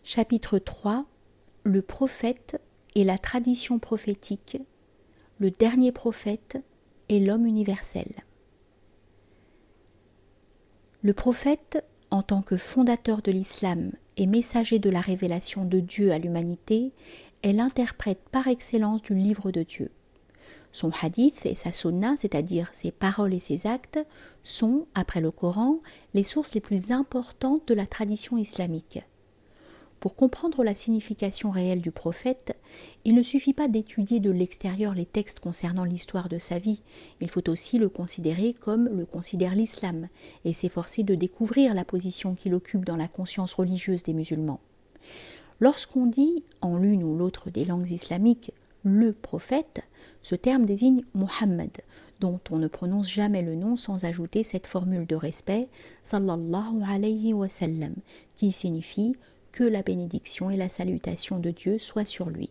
Chapitre 3. Le prophète et la tradition prophétique, le dernier prophète et l'homme universel. Le prophète, en tant que fondateur de l'islam et messager de la révélation de Dieu à l'humanité, est l'interprète par excellence du livre de Dieu. Son hadith et sa sunna, c'est-à-dire ses paroles et ses actes, sont, après le Coran, les sources les plus importantes de la tradition islamique. Pour comprendre la signification réelle du prophète, il ne suffit pas d'étudier de l'extérieur les textes concernant l'histoire de sa vie, il faut aussi le considérer comme le considère l'islam et s'efforcer de découvrir la position qu'il occupe dans la conscience religieuse des musulmans. Lorsqu'on dit, en l'une ou l'autre des langues islamiques, le prophète, ce terme désigne Muhammad, dont on ne prononce jamais le nom sans ajouter cette formule de respect, sallallahu alayhi wa sallam, qui signifie que la bénédiction et la salutation de Dieu soient sur lui.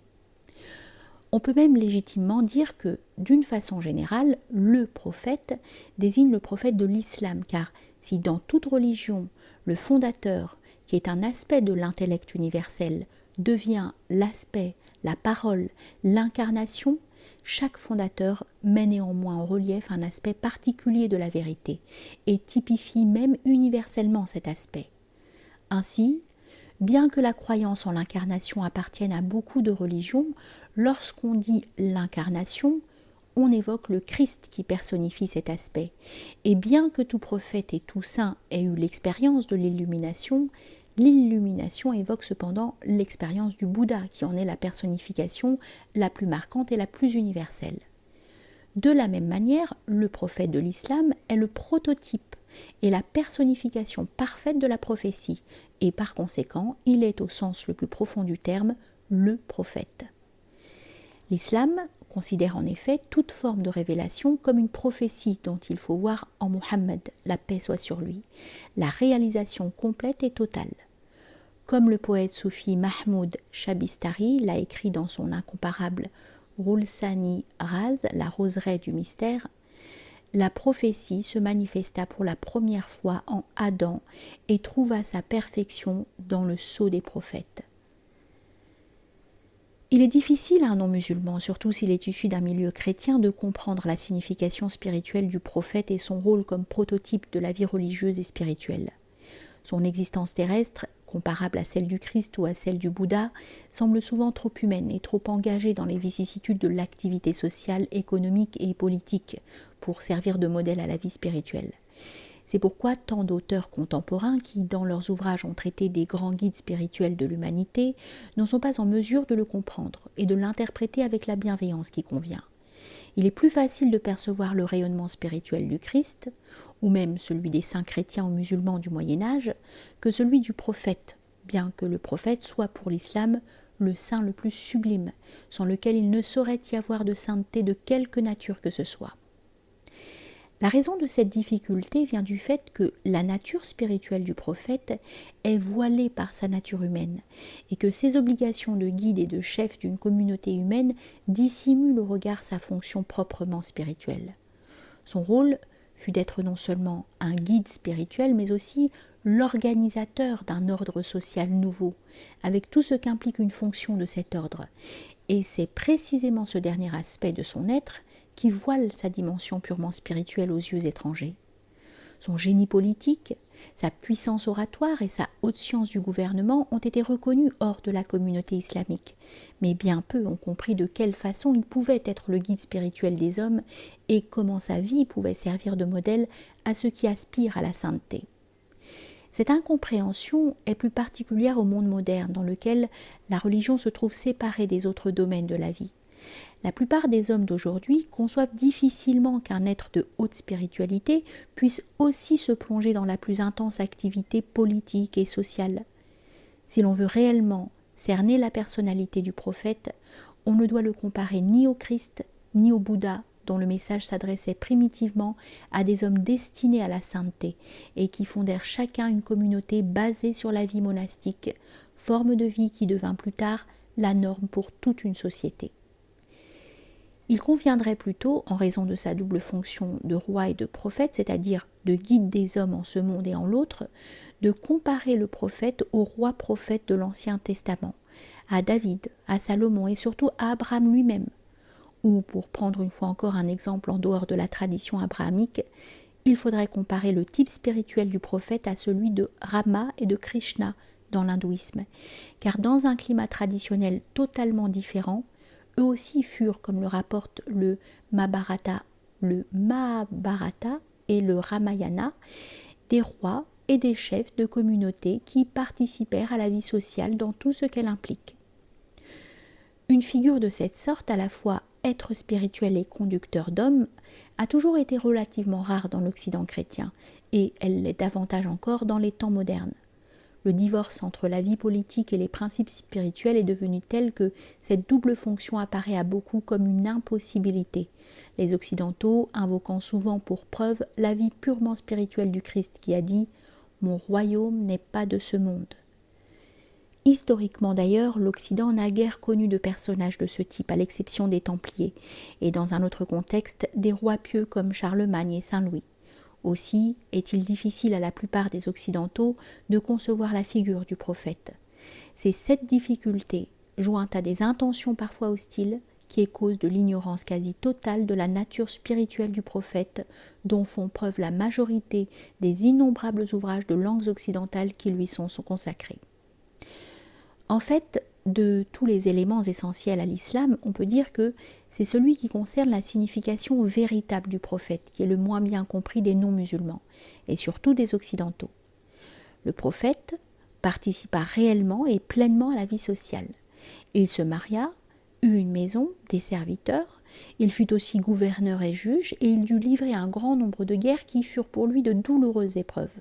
On peut même légitimement dire que, d'une façon générale, le prophète désigne le prophète de l'islam, car si dans toute religion, le fondateur, qui est un aspect de l'intellect universel, devient l'aspect, la parole, l'incarnation, chaque fondateur met néanmoins en relief un aspect particulier de la vérité et typifie même universellement cet aspect. Ainsi, bien que la croyance en l'incarnation appartienne à beaucoup de religions, lorsqu'on dit l'incarnation, on évoque le Christ qui personnifie cet aspect. Et bien que tout prophète et tout saint ait eu l'expérience de l'illumination évoque cependant l'expérience du Bouddha, qui en est la personnification la plus marquante et la plus universelle. De la même manière, le prophète de l'islam est le prototype et la personnification parfaite de la prophétie, et par conséquent, il est au sens le plus profond du terme, le prophète. L'islam considère en effet toute forme de révélation comme une prophétie dont il faut voir en Muhammad, la paix soit sur lui, la réalisation complète et totale. Comme le poète soufi Mahmoud Shabistari l'a écrit dans son incomparable Rulsani Raz, la roseraie du mystère, la prophétie se manifesta pour la première fois en Adam et trouva sa perfection dans le sceau des prophètes. Il est difficile à un non-musulman, surtout s'il est issu d'un milieu chrétien, de comprendre la signification spirituelle du prophète et son rôle comme prototype de la vie religieuse et spirituelle. Son existence terrestre, comparable à celle du Christ ou à celle du Bouddha, semble souvent trop humaine et trop engagée dans les vicissitudes de l'activité sociale, économique et politique pour servir de modèle à la vie spirituelle. C'est pourquoi tant d'auteurs contemporains qui, dans leurs ouvrages, ont traité des grands guides spirituels de l'humanité, ne sont pas en mesure de le comprendre et de l'interpréter avec la bienveillance qui convient. Il est plus facile de percevoir le rayonnement spirituel du Christ, ou même celui des saints chrétiens ou musulmans du Moyen-Âge, que celui du prophète, bien que le prophète soit pour l'islam le saint le plus sublime, sans lequel il ne saurait y avoir de sainteté de quelque nature que ce soit. La raison de cette difficulté vient du fait que la nature spirituelle du prophète est voilée par sa nature humaine et que ses obligations de guide et de chef d'une communauté humaine dissimulent au regard sa fonction proprement spirituelle. Son rôle fut d'être non seulement un guide spirituel, mais aussi l'organisateur d'un ordre social nouveau, avec tout ce qu'implique une fonction de cet ordre. Et c'est précisément ce dernier aspect de son être qui voile sa dimension purement spirituelle aux yeux étrangers. Son génie politique, sa puissance oratoire et sa haute science du gouvernement ont été reconnus hors de la communauté islamique, mais bien peu ont compris de quelle façon il pouvait être le guide spirituel des hommes et comment sa vie pouvait servir de modèle à ceux qui aspirent à la sainteté. Cette incompréhension est plus particulière au monde moderne, dans lequel la religion se trouve séparée des autres domaines de la vie. La plupart des hommes d'aujourd'hui conçoivent difficilement qu'un être de haute spiritualité puisse aussi se plonger dans la plus intense activité politique et sociale. Si l'on veut réellement cerner la personnalité du prophète, on ne doit le comparer ni au Christ, ni au Bouddha, dont le message s'adressait primitivement à des hommes destinés à la sainteté et qui fondèrent chacun une communauté basée sur la vie monastique, forme de vie qui devint plus tard la norme pour toute une société. Il conviendrait plutôt, en raison de sa double fonction de roi et de prophète, c'est-à-dire de guide des hommes en ce monde et en l'autre, de comparer le prophète au roi prophète de l'Ancien Testament, à David, à Salomon et surtout à Abraham lui-même. Ou, pour prendre une fois encore un exemple en dehors de la tradition abrahamique, il faudrait comparer le type spirituel du prophète à celui de Rama et de Krishna dans l'hindouisme, car dans un climat traditionnel totalement différent, eux aussi furent, comme le rapporte le Mahabharata et le Ramayana, des rois et des chefs de communautés qui participèrent à la vie sociale dans tout ce qu'elle implique. Une figure de cette sorte, à la fois être spirituel et conducteur d'hommes, a toujours été relativement rare dans l'Occident chrétien, et elle l'est davantage encore dans les temps modernes. Le divorce entre la vie politique et les principes spirituels est devenu tel que cette double fonction apparaît à beaucoup comme une impossibilité, les Occidentaux invoquant souvent pour preuve la vie purement spirituelle du Christ qui a dit « Mon royaume n'est pas de ce monde ». Historiquement d'ailleurs, l'Occident n'a guère connu de personnages de ce type, à l'exception des Templiers, et dans un autre contexte, des rois pieux comme Charlemagne et Saint-Louis. Aussi est-il difficile à la plupart des Occidentaux de concevoir la figure du prophète. C'est cette difficulté, jointe à des intentions parfois hostiles, qui est cause de l'ignorance quasi totale de la nature spirituelle du prophète, dont font preuve la majorité des innombrables ouvrages de langues occidentales qui lui sont consacrés. En fait, de tous les éléments essentiels à l'islam, on peut dire que c'est celui qui concerne la signification véritable du prophète qui est le moins bien compris des non-musulmans, et surtout des occidentaux. Le prophète participa réellement et pleinement à la vie sociale. Il se maria, eut une maison, des serviteurs, il fut aussi gouverneur et juge, et il dut livrer un grand nombre de guerres qui furent pour lui de douloureuses épreuves.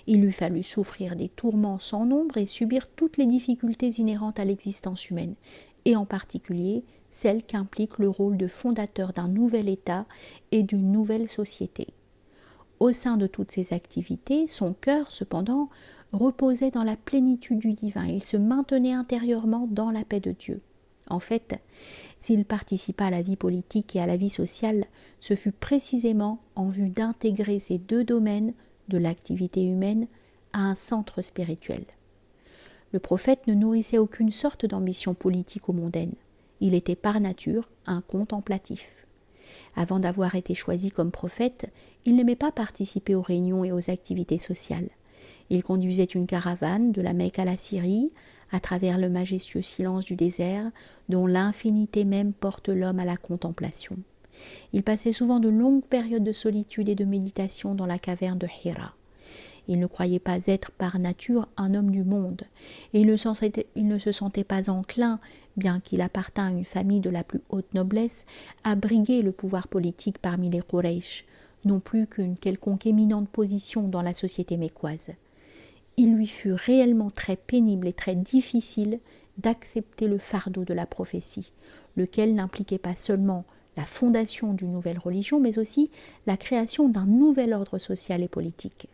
Il lui fallut souffrir des tourments sans nombre et subir toutes les difficultés inhérentes à l'existence humaine, et en particulier celles qu'implique le rôle de fondateur d'un nouvel État et d'une nouvelle société. Au sein de toutes ces activités, son cœur, cependant, reposait dans la plénitude du divin, il se maintenait intérieurement dans la paix de Dieu. En fait, s'il participa à la vie politique et à la vie sociale, ce fut précisément en vue d'intégrer ces deux domaines de l'activité humaine à un centre spirituel. Le prophète ne nourrissait aucune sorte d'ambition politique ou mondaine. Il était par nature un contemplatif. Avant d'avoir été choisi comme prophète, il n'aimait pas participer aux réunions et aux activités sociales. Il conduisait une caravane de la Mecque à la Syrie, à travers le majestueux silence du désert, dont l'infinité même porte l'homme à la contemplation. Il passait souvent de longues périodes de solitude et de méditation dans la caverne de Hira. Il ne croyait pas être par nature un homme du monde, et il ne se sentait pas enclin, bien qu'il appartînt à une famille de la plus haute noblesse, à briguer le pouvoir politique parmi les Quraysh, non plus qu'une quelconque éminente position dans la société mécoise. Il lui fut réellement très pénible et très difficile d'accepter le fardeau de la prophétie, lequel n'impliquait pas seulement la fondation d'une nouvelle religion, mais aussi la création d'un nouvel ordre social et politique.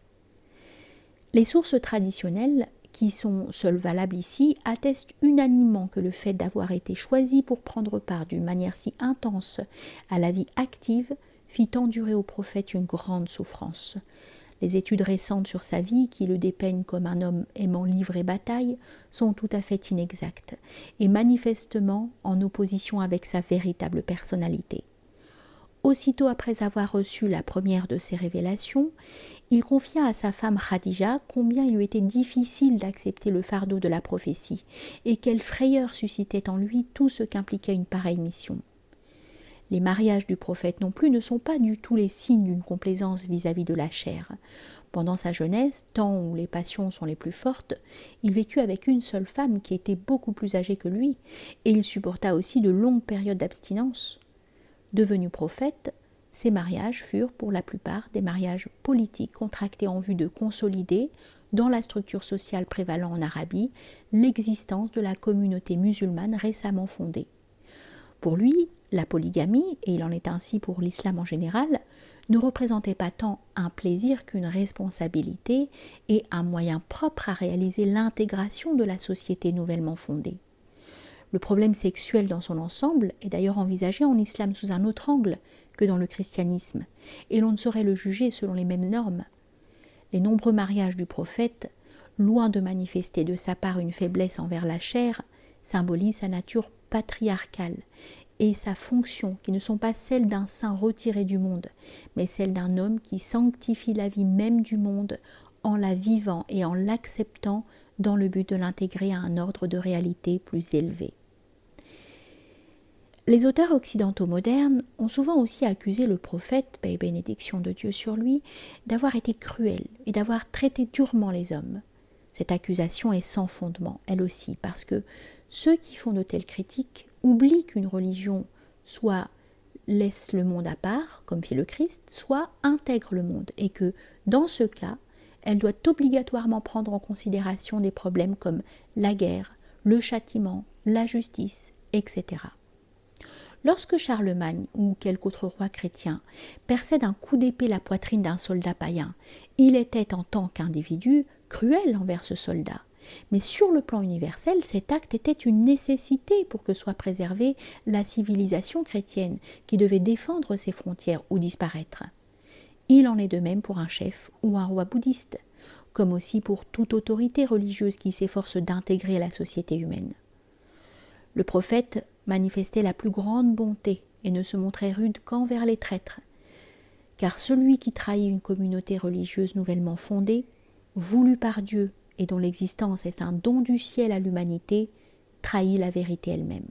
Les sources traditionnelles, qui sont seules valables ici, attestent unanimement que le fait d'avoir été choisi pour prendre part d'une manière si intense à la vie active fit endurer au prophète une grande souffrance. Les études récentes sur sa vie, qui le dépeignent comme un homme aimant livre et bataille, sont tout à fait inexactes, et manifestement en opposition avec sa véritable personnalité. Aussitôt après avoir reçu la première de ces révélations, il confia à sa femme Khadija combien il lui était difficile d'accepter le fardeau de la prophétie, et quelle frayeur suscitait en lui tout ce qu'impliquait une pareille mission. Les mariages du prophète non plus ne sont pas du tout les signes d'une complaisance vis-à-vis de la chair. Pendant sa jeunesse, temps où les passions sont les plus fortes, il vécut avec une seule femme qui était beaucoup plus âgée que lui, et il supporta aussi de longues périodes d'abstinence. Devenu prophète, ces mariages furent pour la plupart des mariages politiques contractés en vue de consolider, dans la structure sociale prévalant en Arabie, l'existence de la communauté musulmane récemment fondée. Pour lui, la polygamie, et il en est ainsi pour l'islam en général, ne représentait pas tant un plaisir qu'une responsabilité et un moyen propre à réaliser l'intégration de la société nouvellement fondée. Le problème sexuel dans son ensemble est d'ailleurs envisagé en islam sous un autre angle que dans le christianisme, et l'on ne saurait le juger selon les mêmes normes. Les nombreux mariages du prophète, loin de manifester de sa part une faiblesse envers la chair, symbolisent sa nature patriarcale et sa fonction, qui ne sont pas celles d'un saint retiré du monde, mais celles d'un homme qui sanctifie la vie même du monde en la vivant et en l'acceptant dans le but de l'intégrer à un ordre de réalité plus élevé. Les auteurs occidentaux modernes ont souvent aussi accusé le prophète, paix et bénédiction de Dieu sur lui, d'avoir été cruel et d'avoir traité durement les hommes. Cette accusation est sans fondement, elle aussi, parce que ceux qui font de telles critiques oublient qu'une religion soit laisse le monde à part, comme fit le Christ, soit intègre le monde, et que, dans ce cas, elle doit obligatoirement prendre en considération des problèmes comme la guerre, le châtiment, la justice, etc. Lorsque Charlemagne ou quelque autre roi chrétien perçait d'un coup d'épée la poitrine d'un soldat païen, il était en tant qu'individu cruel envers ce soldat. Mais sur le plan universel, cet acte était une nécessité pour que soit préservée la civilisation chrétienne qui devait défendre ses frontières ou disparaître. Il en est de même pour un chef ou un roi bouddhiste, comme aussi pour toute autorité religieuse qui s'efforce d'intégrer la société humaine. Le prophète manifestait la plus grande bonté et ne se montrait rude qu'envers les traîtres, car celui qui trahit une communauté religieuse nouvellement fondée, voulue par Dieu et dont l'existence est un don du ciel à l'humanité, trahit la vérité elle-même.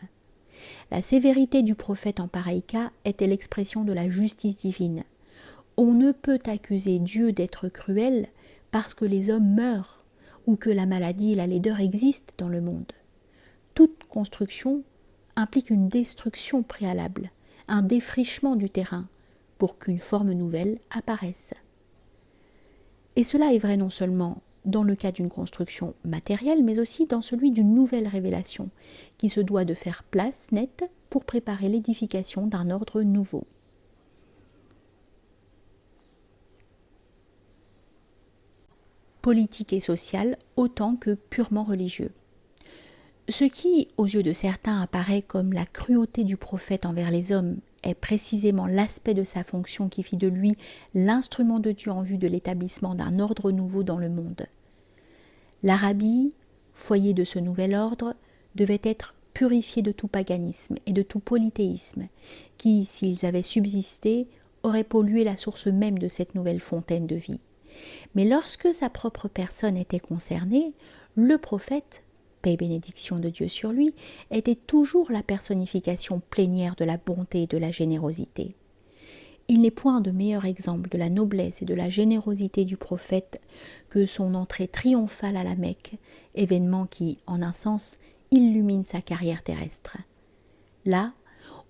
La sévérité du prophète en pareil cas était l'expression de la justice divine. On ne peut accuser Dieu d'être cruel parce que les hommes meurent ou que la maladie et la laideur existent dans le monde. Toute construction implique une destruction préalable, un défrichement du terrain pour qu'une forme nouvelle apparaisse. Et cela est vrai non seulement dans le cas d'une construction matérielle, mais aussi dans celui d'une nouvelle révélation, qui se doit de faire place nette pour préparer l'édification d'un ordre nouveau. Politique et social autant que purement religieux. Ce qui, aux yeux de certains, apparaît comme la cruauté du prophète envers les hommes est précisément l'aspect de sa fonction qui fit de lui l'instrument de Dieu en vue de l'établissement d'un ordre nouveau dans le monde. L'Arabie, foyer de ce nouvel ordre, devait être purifiée de tout paganisme et de tout polythéisme, qui, s'ils avaient subsisté, auraient pollué la source même de cette nouvelle fontaine de vie. Mais lorsque sa propre personne était concernée, le prophète, paix et bénédiction de Dieu sur lui, était toujours la personnification plénière de la bonté et de la générosité. Il n'est point de meilleur exemple de la noblesse et de la générosité du prophète que son entrée triomphale à la Mecque, événement qui, en un sens, illumine sa carrière terrestre. Là,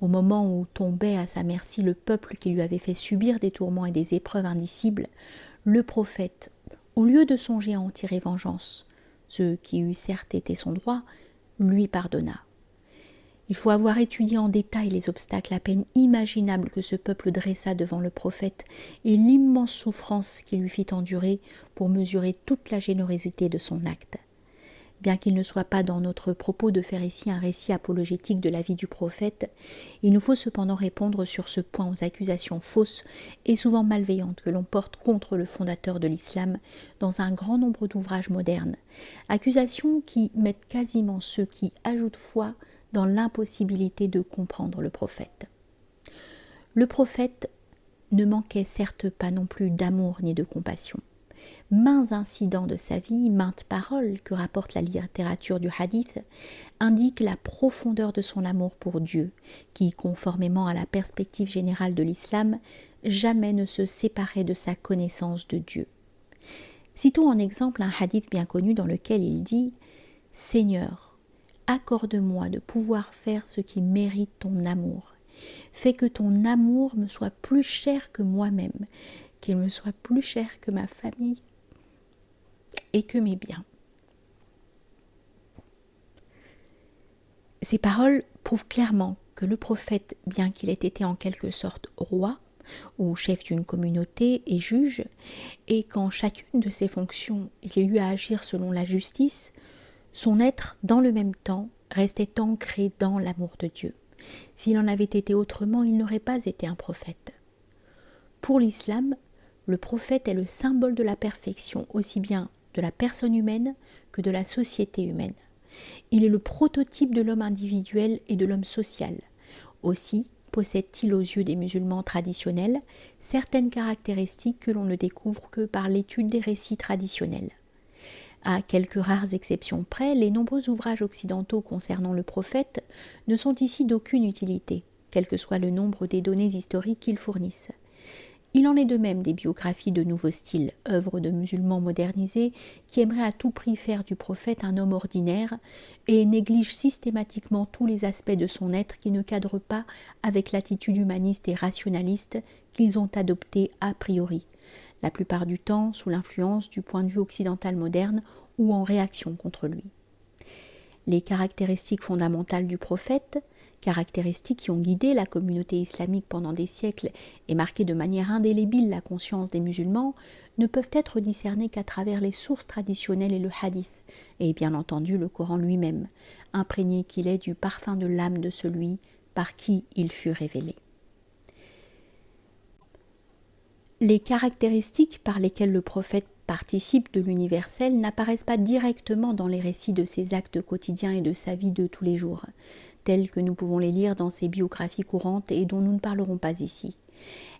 au moment où tombait à sa merci le peuple qui lui avait fait subir des tourments et des épreuves indicibles, le prophète, au lieu de songer à en tirer vengeance, ce qui eût certes été son droit, lui pardonna. Il faut avoir étudié en détail les obstacles à peine imaginables que ce peuple dressa devant le prophète et l'immense souffrance qu'il lui fit endurer pour mesurer toute la générosité de son acte. Bien qu'il ne soit pas dans notre propos de faire ici un récit apologétique de la vie du prophète, il nous faut cependant répondre sur ce point aux accusations fausses et souvent malveillantes que l'on porte contre le fondateur de l'islam dans un grand nombre d'ouvrages modernes, accusations qui mettent quasiment ceux qui ajoutent foi dans l'impossibilité de comprendre le prophète. Le prophète ne manquait certes pas non plus d'amour ni de compassion. Maints incidents de sa vie, maintes paroles que rapporte la littérature du hadith indiquent la profondeur de son amour pour Dieu, qui, conformément à la perspective générale de l'islam, jamais ne se séparait de sa connaissance de Dieu. Citons en exemple un hadith bien connu dans lequel il dit « Seigneur, accorde-moi de pouvoir faire ce qui mérite ton amour. Fais que ton amour me soit plus cher que moi-même, qu'il me soit plus cher que ma famille et que mes biens. » Ces paroles prouvent clairement que le prophète, bien qu'il ait été en quelque sorte roi ou chef d'une communauté et juge, et qu'en chacune de ses fonctions il ait eu à agir selon la justice, son être dans le même temps restait ancré dans l'amour de Dieu. S'il en avait été autrement, il n'aurait pas été un prophète. Pour l'islam, le prophète est le symbole de la perfection, aussi bien de la personne humaine que de la société humaine. Il est le prototype de l'homme individuel et de l'homme social. Aussi possède-t-il aux yeux des musulmans traditionnels certaines caractéristiques que l'on ne découvre que par l'étude des récits traditionnels. À quelques rares exceptions près, les nombreux ouvrages occidentaux concernant le prophète ne sont ici d'aucune utilité, quel que soit le nombre des données historiques qu'ils fournissent. Il en est de même des biographies de nouveau style, œuvres de musulmans modernisés qui aimeraient à tout prix faire du prophète un homme ordinaire et négligent systématiquement tous les aspects de son être qui ne cadrent pas avec l'attitude humaniste et rationaliste qu'ils ont adoptée a priori, la plupart du temps sous l'influence du point de vue occidental moderne ou en réaction contre lui. Les caractéristiques fondamentales du prophète, caractéristiques qui ont guidé la communauté islamique pendant des siècles et marqué de manière indélébile la conscience des musulmans, ne peuvent être discernées qu'à travers les sources traditionnelles et le hadith, et bien entendu le Coran lui-même, imprégné qu'il est du parfum de l'âme de celui par qui il fut révélé. Les caractéristiques par lesquelles le prophète participe de l'universel n'apparaissent pas directement dans les récits de ses actes quotidiens et de sa vie de tous les jours, tels que nous pouvons les lire dans ses biographies courantes et dont nous ne parlerons pas ici.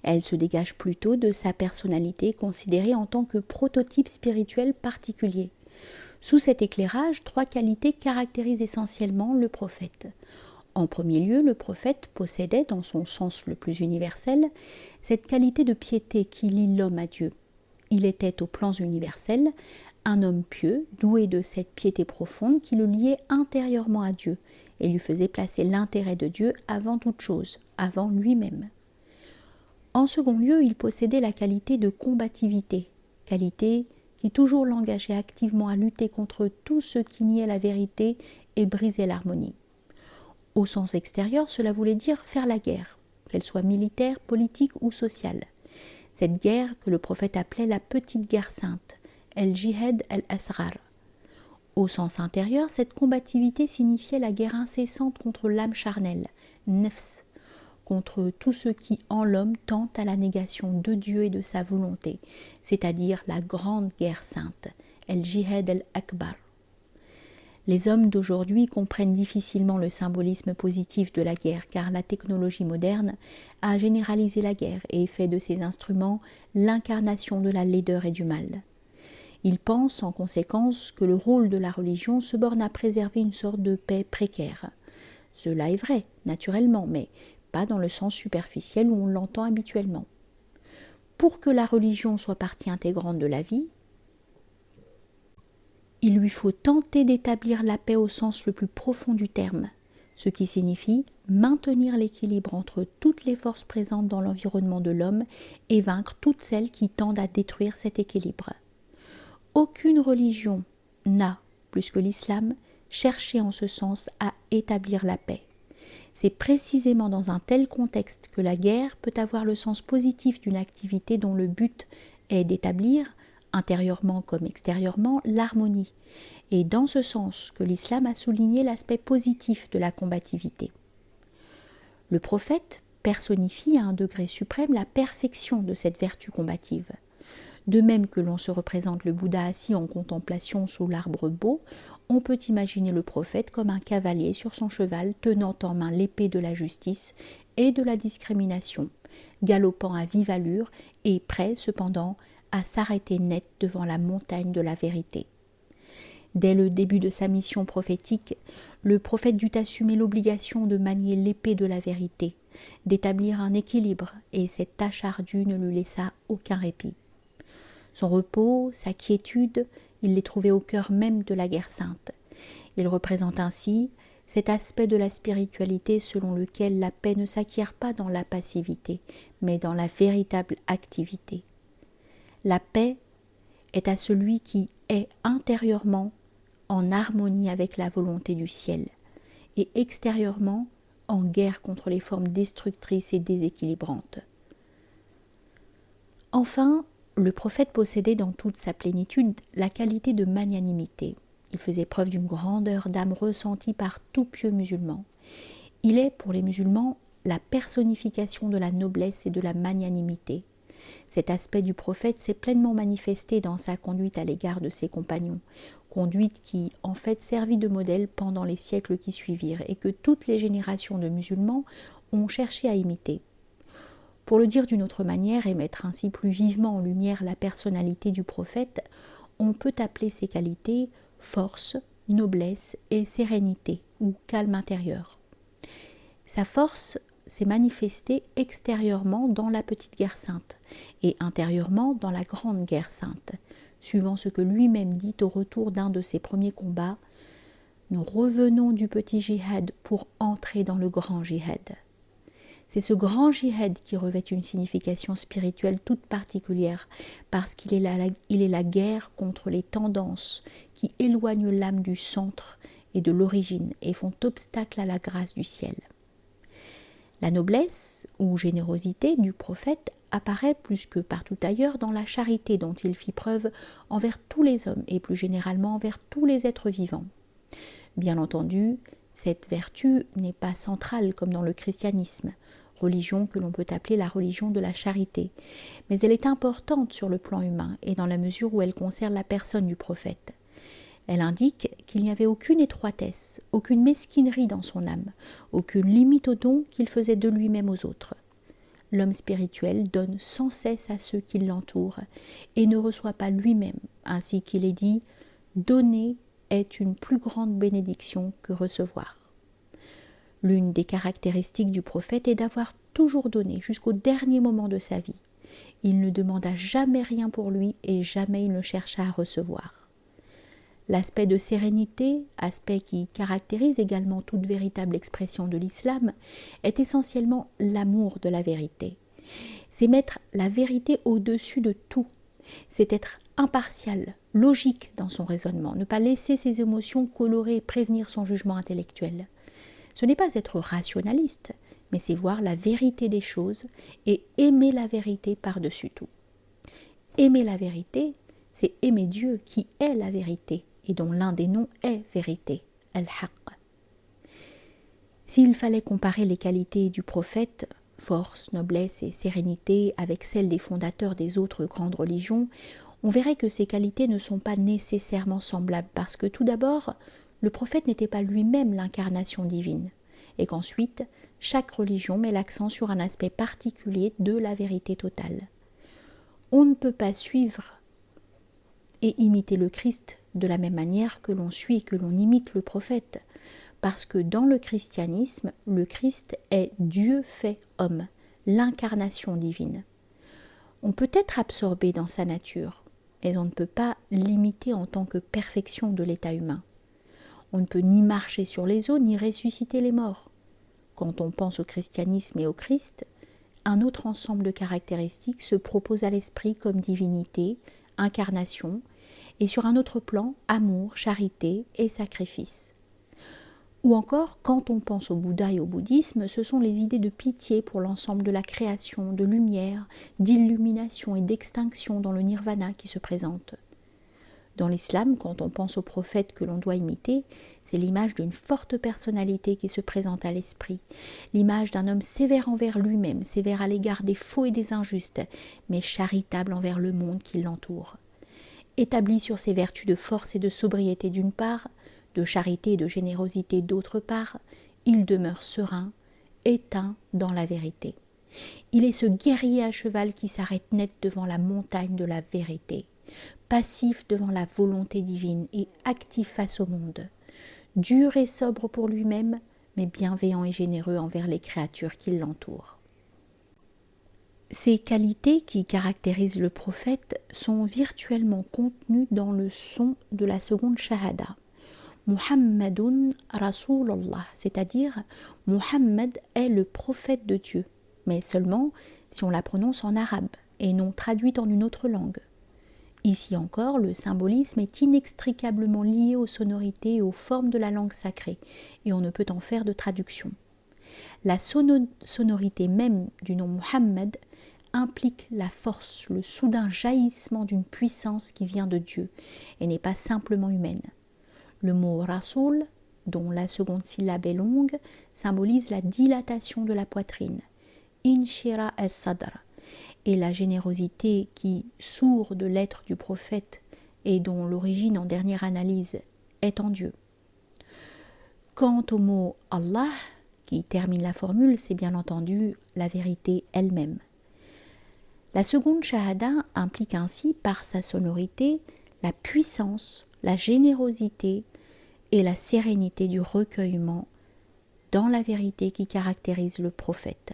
Elles se dégagent plutôt de sa personnalité considérée en tant que prototype spirituel particulier. Sous cet éclairage, 3 qualités caractérisent essentiellement le prophète. En premier lieu, le prophète possédait, dans son sens le plus universel, cette qualité de piété qui lie l'homme à Dieu. Il était, au plan universel, un homme pieux, doué de cette piété profonde qui le liait intérieurement à Dieu et lui faisait placer l'intérêt de Dieu avant toute chose, avant lui-même. En second lieu, il possédait la qualité de combativité, qualité qui toujours l'engageait activement à lutter contre tout ce qui niait la vérité et brisait l'harmonie. Au sens extérieur, cela voulait dire faire la guerre, qu'elle soit militaire, politique ou sociale. Cette guerre que le prophète appelait la petite guerre sainte, el-jihad al-asrar. Au sens intérieur, cette combativité signifiait la guerre incessante contre l'âme charnelle, nefs, contre tout ce qui en l'homme tente à la négation de Dieu et de sa volonté, c'est-à-dire la grande guerre sainte, el-jihad al-akbar. Les hommes d'aujourd'hui comprennent difficilement le symbolisme positif de la guerre car la technologie moderne a généralisé la guerre et fait de ses instruments l'incarnation de la laideur et du mal. Ils pensent en conséquence que le rôle de la religion se borne à préserver une sorte de paix précaire. Cela est vrai, naturellement, mais pas dans le sens superficiel où on l'entend habituellement. Pour que la religion soit partie intégrante de la vie, il lui faut tenter d'établir la paix au sens le plus profond du terme, ce qui signifie maintenir l'équilibre entre toutes les forces présentes dans l'environnement de l'homme et vaincre toutes celles qui tendent à détruire cet équilibre. Aucune religion n'a, plus que l'islam, cherché en ce sens à établir la paix. C'est précisément dans un tel contexte que la guerre peut avoir le sens positif d'une activité dont le but est d'établir, intérieurement comme extérieurement, l'harmonie, et dans ce sens que l'islam a souligné l'aspect positif de la combativité. Le prophète personnifie à un degré suprême la perfection de cette vertu combative. De même que l'on se représente le Bouddha assis en contemplation sous l'arbre beau, on peut imaginer le prophète comme un cavalier sur son cheval tenant en main l'épée de la justice et de la discrimination, galopant à vive allure et prêt cependant à s'arrêter net devant la montagne de la vérité. Dès le début de sa mission prophétique, le prophète dut assumer l'obligation de manier l'épée de la vérité, d'établir un équilibre, et cette tâche ardue ne lui laissa aucun répit. Son repos, sa quiétude, il les trouvait au cœur même de la guerre sainte. Il représente ainsi cet aspect de la spiritualité selon lequel la paix ne s'acquiert pas dans la passivité, mais dans la véritable activité. La paix est à celui qui est intérieurement en harmonie avec la volonté du ciel et extérieurement en guerre contre les formes destructrices et déséquilibrantes. Enfin, le prophète possédait dans toute sa plénitude la qualité de magnanimité. Il faisait preuve d'une grandeur d'âme ressentie par tout pieux musulman. Il est, pour les musulmans, la personnification de la noblesse et de la magnanimité. Cet aspect du prophète s'est pleinement manifesté dans sa conduite à l'égard de ses compagnons, conduite qui, en fait, servit de modèle pendant les siècles qui suivirent et que toutes les générations de musulmans ont cherché à imiter. Pour le dire d'une autre manière et mettre ainsi plus vivement en lumière la personnalité du prophète, on peut appeler ces qualités force, noblesse et sérénité ou calme intérieur. Sa force s'est manifestée extérieurement dans la petite guerre sainte et intérieurement dans la grande guerre sainte, suivant ce que lui-même dit au retour d'un de ses premiers combats: « Nous revenons du petit jihad pour entrer dans le grand jihad ». C'est ce grand jihad qui revêt une signification spirituelle toute particulière parce qu'il est la guerre contre les tendances qui éloignent l'âme du centre et de l'origine et font obstacle à la grâce du ciel. La noblesse ou générosité du prophète apparaît plus que partout ailleurs dans la charité dont il fit preuve envers tous les hommes et plus généralement envers tous les êtres vivants. Bien entendu, cette vertu n'est pas centrale comme dans le christianisme, religion que l'on peut appeler la religion de la charité, mais elle est importante sur le plan humain et dans la mesure où elle concerne la personne du prophète. Elle indique qu'il n'y avait aucune étroitesse, aucune mesquinerie dans son âme, aucune limite au don qu'il faisait de lui-même aux autres. L'homme spirituel donne sans cesse à ceux qui l'entourent et ne reçoit pas lui-même, ainsi qu'il est dit « Donner est une plus grande bénédiction que recevoir ». L'une des caractéristiques du prophète est d'avoir toujours donné jusqu'au dernier moment de sa vie. Il ne demanda jamais rien pour lui et jamais il ne chercha à recevoir. L'aspect de sérénité, aspect qui caractérise également toute véritable expression de l'islam, est essentiellement l'amour de la vérité. C'est mettre la vérité au-dessus de tout. C'est être impartial, logique dans son raisonnement, ne pas laisser ses émotions colorer et prévenir son jugement intellectuel. Ce n'est pas être rationaliste, mais c'est voir la vérité des choses et aimer la vérité par-dessus tout. Aimer la vérité, c'est aimer Dieu qui est la vérité et dont l'un des noms est vérité, al-haqq. S'il fallait comparer les qualités du prophète, force, noblesse et sérénité, avec celles des fondateurs des autres grandes religions, on verrait que ces qualités ne sont pas nécessairement semblables parce que tout d'abord, le prophète n'était pas lui-même l'incarnation divine, et qu'ensuite, chaque religion met l'accent sur un aspect particulier de la vérité totale. On ne peut pas suivre et imiter le Christ de la même manière que l'on suit et que l'on imite le prophète, parce que dans le christianisme, le Christ est Dieu fait homme, l'incarnation divine. On peut être absorbé dans sa nature, mais on ne peut pas l'imiter en tant que perfection de l'état humain. On ne peut ni marcher sur les eaux, ni ressusciter les morts. Quand on pense au christianisme et au Christ, un autre ensemble de caractéristiques se propose à l'esprit comme divinité, incarnation, et sur un autre plan, amour, charité et sacrifice. Ou encore, quand on pense au Bouddha et au bouddhisme, ce sont les idées de pitié pour l'ensemble de la création, de lumière, d'illumination et d'extinction dans le nirvana qui se présentent. Dans l'islam, quand on pense au prophète que l'on doit imiter, c'est l'image d'une forte personnalité qui se présente à l'esprit, l'image d'un homme sévère envers lui-même, sévère à l'égard des faux et des injustes, mais charitable envers le monde qui l'entoure. Établi sur ses vertus de force et de sobriété d'une part, de charité et de générosité d'autre part, il demeure serein, éteint dans la vérité. Il est ce guerrier à cheval qui s'arrête net devant la montagne de la vérité, passif devant la volonté divine et actif face au monde, dur et sobre pour lui-même, mais bienveillant et généreux envers les créatures qui l'entourent. Ces qualités qui caractérisent le prophète sont virtuellement contenues dans le son de la seconde shahada. Muhammadun Rasulallah, c'est-à-dire Muhammad est le prophète de Dieu, mais seulement si on la prononce en arabe et non traduite en une autre langue. Ici encore, le symbolisme est inextricablement lié aux sonorités et aux formes de la langue sacrée, et on ne peut en faire de traduction. La sonorité même du nom Muhammad implique la force, le soudain jaillissement d'une puissance qui vient de Dieu et n'est pas simplement humaine. Le mot rasoul, dont la seconde syllabe est longue, symbolise la dilatation de la poitrine, inshira as-sadr, et la générosité qui sourd de l'être du prophète et dont l'origine en dernière analyse est en Dieu. Quant au mot Allah, qui termine la formule, c'est bien entendu la vérité elle-même. La seconde shahada implique ainsi par sa sonorité la puissance, la générosité et la sérénité du recueillement dans la vérité qui caractérise le prophète.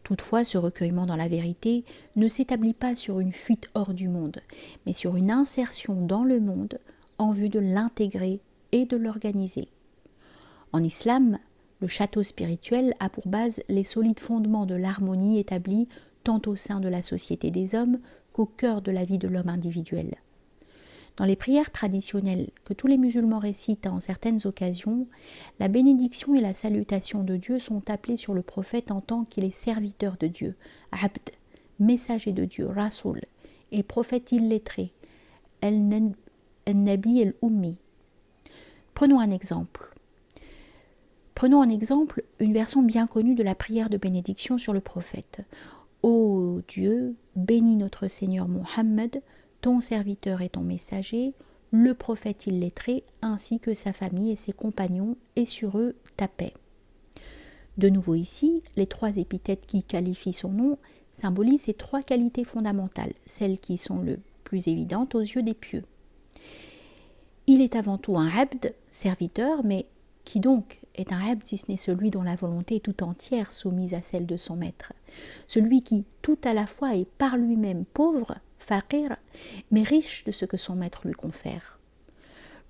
Toutefois, ce recueillement dans la vérité ne s'établit pas sur une fuite hors du monde, mais sur une insertion dans le monde en vue de l'intégrer et de l'organiser. En islam, le château spirituel a pour base les solides fondements de l'harmonie établis tant au sein de la société des hommes qu'au cœur de la vie de l'homme individuel. Dans les prières traditionnelles que tous les musulmans récitent en certaines occasions, la bénédiction et la salutation de Dieu sont appelées sur le prophète en tant qu'il est serviteur de Dieu, abd, messager de Dieu, rasoul, et prophète illettré, el-nabi el-ummi. Prenons un exemple une version bien connue de la prière de bénédiction sur le prophète. Ô Dieu, bénis notre Seigneur Mohammed, ton serviteur et ton messager, le prophète illettré, ainsi que sa famille et ses compagnons, et sur eux ta paix. De nouveau ici, les trois épithètes qui qualifient son nom symbolisent ces trois qualités fondamentales, celles qui sont le plus évidentes aux yeux des pieux. Il est avant tout un abd, serviteur, mais qui donc est un abd si ce n'est celui dont la volonté est tout entière soumise à celle de son maître, celui qui tout à la fois est par lui-même pauvre, faqir, mais riche de ce que son maître lui confère.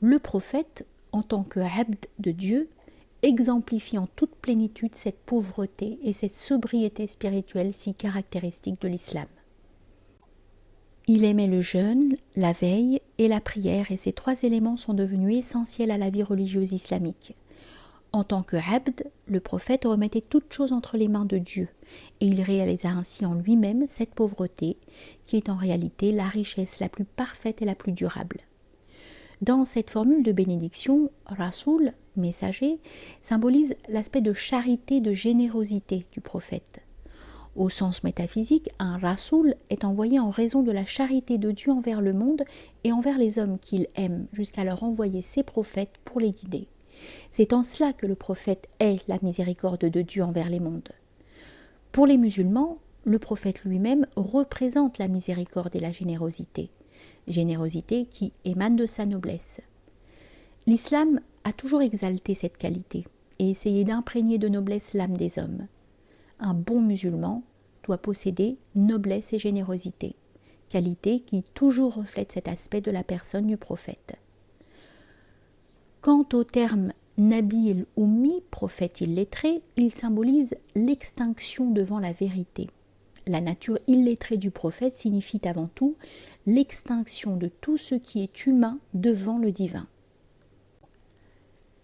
Le prophète, en tant que abd de Dieu, exemplifie en toute plénitude cette pauvreté et cette sobriété spirituelle si caractéristiques de l'islam. Il aimait le jeûne, la veille et la prière, et ces trois éléments sont devenus essentiels à la vie religieuse islamique. En tant que abd, le prophète remettait toutes choses entre les mains de Dieu, et il réalisa ainsi en lui-même cette pauvreté, qui est en réalité la richesse la plus parfaite et la plus durable. Dans cette formule de bénédiction, rasoul, messager, symbolise l'aspect de charité, de générosité du prophète. Au sens métaphysique, un rasoul est envoyé en raison de la charité de Dieu envers le monde et envers les hommes qu'il aime, jusqu'à leur envoyer ses prophètes pour les guider. C'est en cela que le prophète est la miséricorde de Dieu envers les mondes. Pour les musulmans, le prophète lui-même représente la miséricorde et la générosité qui émane de sa noblesse. L'islam a toujours exalté cette qualité et essayé d'imprégner de noblesse l'âme des hommes. Un bon musulman doit posséder noblesse et générosité, qualité qui toujours reflète cet aspect de la personne du prophète. Quant au terme Nabi el-Ummi, prophète illettré, il symbolise l'extinction devant la vérité. La nature illettrée du prophète signifie avant tout l'extinction de tout ce qui est humain devant le divin.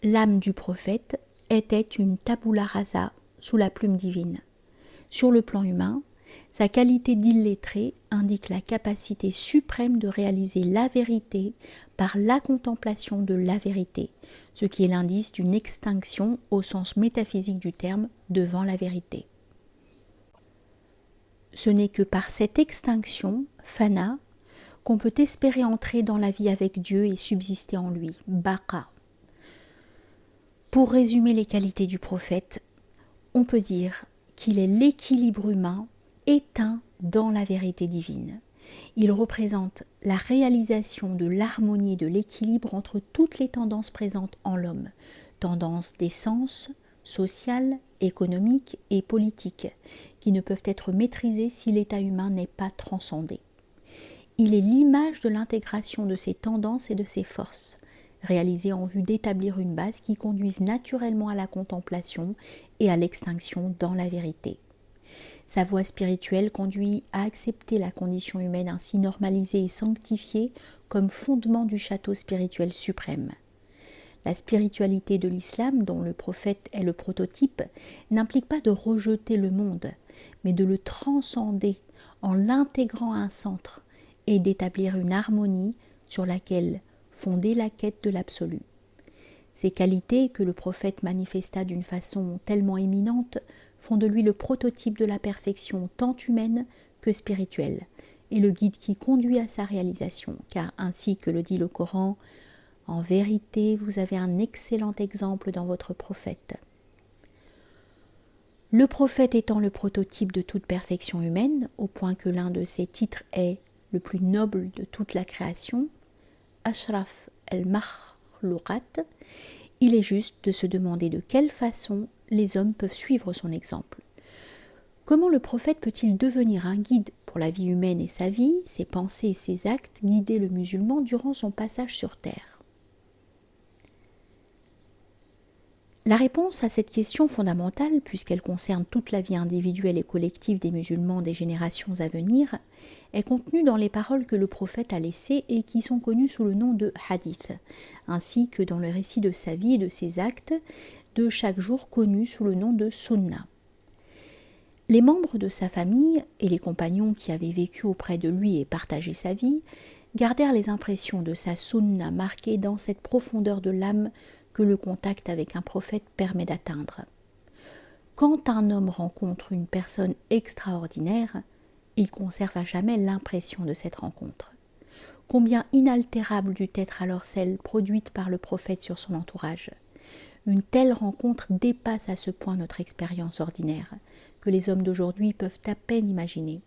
L'âme du prophète était une tabula rasa sous la plume divine. Sur le plan humain, sa qualité d'illettré indique la capacité suprême de réaliser la vérité par la contemplation de la vérité, ce qui est l'indice d'une extinction au sens métaphysique du terme devant la vérité. Ce n'est que par cette extinction, fana, qu'on peut espérer entrer dans la vie avec Dieu et subsister en lui, baqa. Pour résumer les qualités du prophète, on peut dire qu'il est l'équilibre humain éteint dans la vérité divine. Il représente la réalisation de l'harmonie et de l'équilibre entre toutes les tendances présentes en l'homme, tendances des sens, sociales, économiques et politiques, qui ne peuvent être maîtrisées si l'état humain n'est pas transcendé. Il est l'image de l'intégration de ces tendances et de ces forces, réalisées en vue d'établir une base qui conduise naturellement à la contemplation et à l'extinction dans la vérité. Sa voie spirituelle conduit à accepter la condition humaine ainsi normalisée et sanctifiée comme fondement du château spirituel suprême. La spiritualité de l'islam, dont le prophète est le prototype, n'implique pas de rejeter le monde, mais de le transcender en l'intégrant à un centre et d'établir une harmonie sur laquelle fonder la quête de l'absolu. Ces qualités que le prophète manifesta d'une façon tellement éminente font de lui le prototype de la perfection tant humaine que spirituelle, et le guide qui conduit à sa réalisation, car ainsi que le dit le Coran, « En vérité, vous avez un excellent exemple dans votre prophète. » Le prophète étant le prototype de toute perfection humaine, au point que l'un de ses titres est le plus noble de toute la création, Ashraf el-Makhlouqat, il est juste de se demander de quelle façon les hommes peuvent suivre son exemple. Comment le prophète peut-il devenir un guide pour la vie humaine et sa vie, ses pensées et ses actes, guider le musulman durant son passage sur terre? La réponse à cette question fondamentale, puisqu'elle concerne toute la vie individuelle et collective des musulmans des générations à venir, est contenue dans les paroles que le prophète a laissées et qui sont connues sous le nom de hadith, ainsi que dans le récit de sa vie et de ses actes, de chaque jour connus sous le nom de sunna. Les membres de sa famille et les compagnons qui avaient vécu auprès de lui et partagé sa vie gardèrent les impressions de sa sunna marquées dans cette profondeur de l'âme que le contact avec un prophète permet d'atteindre. Quand un homme rencontre une personne extraordinaire, il conserve à jamais l'impression de cette rencontre. Combien inaltérable dut être alors celle produite par le prophète sur son entourage. Une telle rencontre dépasse à ce point notre expérience ordinaire, que les hommes d'aujourd'hui peuvent à peine imaginer.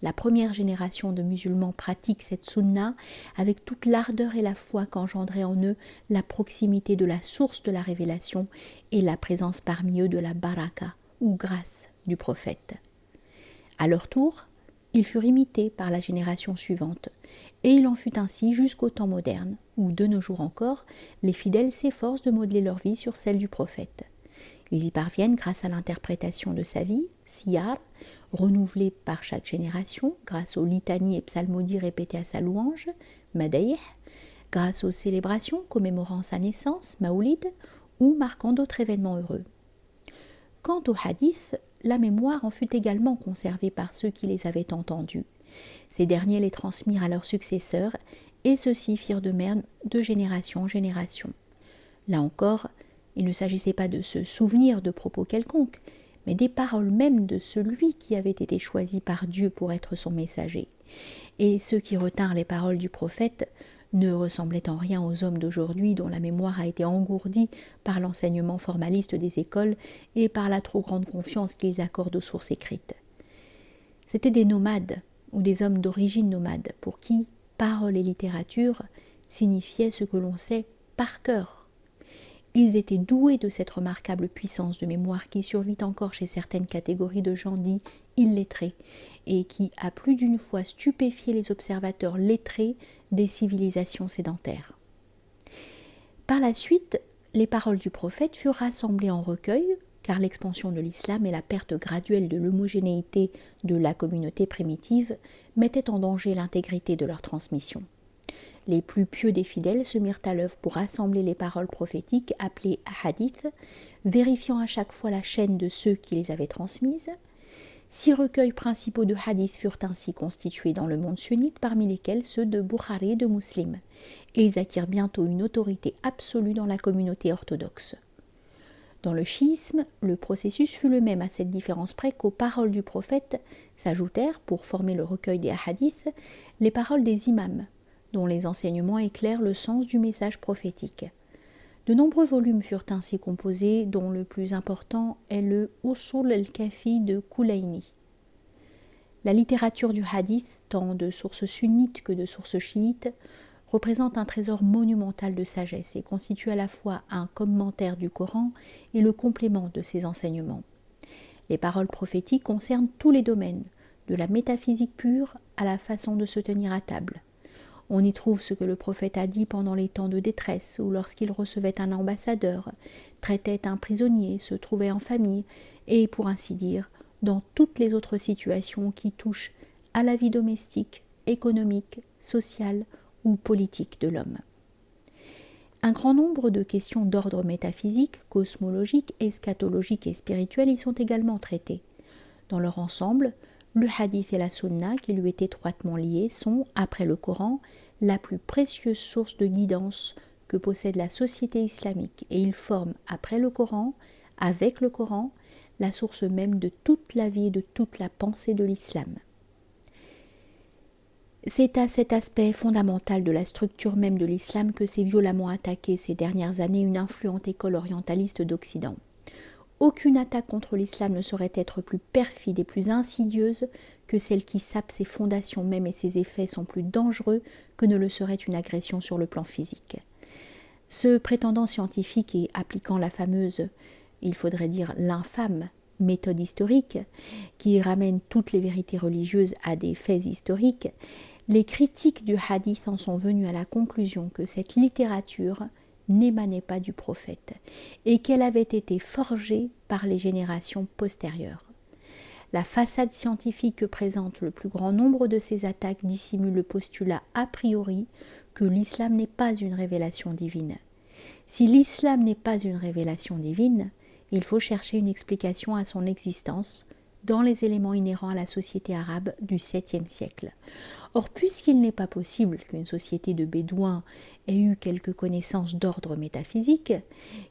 La première génération de musulmans pratique cette sunna avec toute l'ardeur et la foi qu'engendrait en eux la proximité de la source de la révélation et la présence parmi eux de la baraka, ou grâce, du prophète. À leur tour, ils furent imités par la génération suivante, et il en fut ainsi jusqu'au temps moderne, où, de nos jours encore, les fidèles s'efforcent de modeler leur vie sur celle du prophète. Ils y parviennent grâce à l'interprétation de sa vie, siyar, renouvelée par chaque génération, grâce aux litanies et psalmodies répétées à sa louange, madaïh, grâce aux célébrations commémorant sa naissance, maoulid, ou marquant d'autres événements heureux. Quant aux hadiths, la mémoire en fut également conservée par ceux qui les avaient entendus. Ces derniers les transmirent à leurs successeurs, et ceux-ci firent de même de génération en génération. Là encore, il ne s'agissait pas de se souvenir de propos quelconques, mais des paroles mêmes de celui qui avait été choisi par Dieu pour être son messager. Et ceux qui retinrent les paroles du prophète ne ressemblaient en rien aux hommes d'aujourd'hui dont la mémoire a été engourdie par l'enseignement formaliste des écoles et par la trop grande confiance qu'ils accordent aux sources écrites. C'étaient des nomades ou des hommes d'origine nomade pour qui parole et littérature signifiaient ce que l'on sait par cœur. Ils étaient doués de cette remarquable puissance de mémoire qui survit encore chez certaines catégories de gens dits illettrés et qui a plus d'une fois stupéfié les observateurs lettrés des civilisations sédentaires. Par la suite, les paroles du prophète furent rassemblées en recueils, car l'expansion de l'islam et la perte graduelle de l'homogénéité de la communauté primitive mettaient en danger l'intégrité de leur transmission. Les plus pieux des fidèles se mirent à l'œuvre pour rassembler les paroles prophétiques appelées hadiths, vérifiant à chaque fois la chaîne de ceux qui les avaient transmises. 6 recueils principaux de hadiths furent ainsi constitués dans le monde sunnite, parmi lesquels ceux de Bukhari et de Muslim, et ils acquirent bientôt une autorité absolue dans la communauté orthodoxe. Dans le chiisme, le processus fut le même, à cette différence près qu'aux paroles du prophète s'ajoutèrent, pour former le recueil des hadiths, les paroles des imams, dont les enseignements éclairent le sens du message prophétique. De nombreux volumes furent ainsi composés, dont le plus important est le Usul al-Kafi de Kulaini. La littérature du hadith, tant de sources sunnites que de sources chiites, représente un trésor monumental de sagesse et constitue à la fois un commentaire du Coran et le complément de ses enseignements. Les paroles prophétiques concernent tous les domaines, de la métaphysique pure à la façon de se tenir à table. On y trouve ce que le prophète a dit pendant les temps de détresse ou lorsqu'il recevait un ambassadeur, traitait un prisonnier, se trouvait en famille et, pour ainsi dire, dans toutes les autres situations qui touchent à la vie domestique, économique, sociale ou politique de l'homme. Un grand nombre de questions d'ordre métaphysique, cosmologique, eschatologique et spirituel y sont également traitées. Dans leur ensemble, le hadith et la sunna, qui lui étaient étroitement liés, sont, après le Coran, la plus précieuse source de guidance que possède la société islamique et ils forment, après le Coran, avec le Coran, la source même de toute la vie et de toute la pensée de l'islam. C'est à cet aspect fondamental de la structure même de l'islam que s'est violemment attaquée ces dernières années une influente école orientaliste d'Occident. Aucune attaque contre l'islam ne saurait être plus perfide et plus insidieuse que celle qui sape ses fondations même et ses effets sont plus dangereux que ne le serait une agression sur le plan physique. Ce prétendant scientifique et appliquant la fameuse, il faudrait dire l'infâme, méthode historique, qui ramène toutes les vérités religieuses à des faits historiques, les critiques du hadith en sont venus à la conclusion que cette littérature n'émanait pas du prophète et qu'elle avait été forgée par les générations postérieures. La façade scientifique que présente le plus grand nombre de ces attaques dissimule le postulat a priori que l'islam n'est pas une révélation divine. Si l'islam n'est pas une révélation divine, il faut chercher une explication à son existence dans les éléments inhérents à la société arabe du 7e siècle. Or, puisqu'il n'est pas possible qu'une société de bédouins ait eu quelques connaissances d'ordre métaphysique,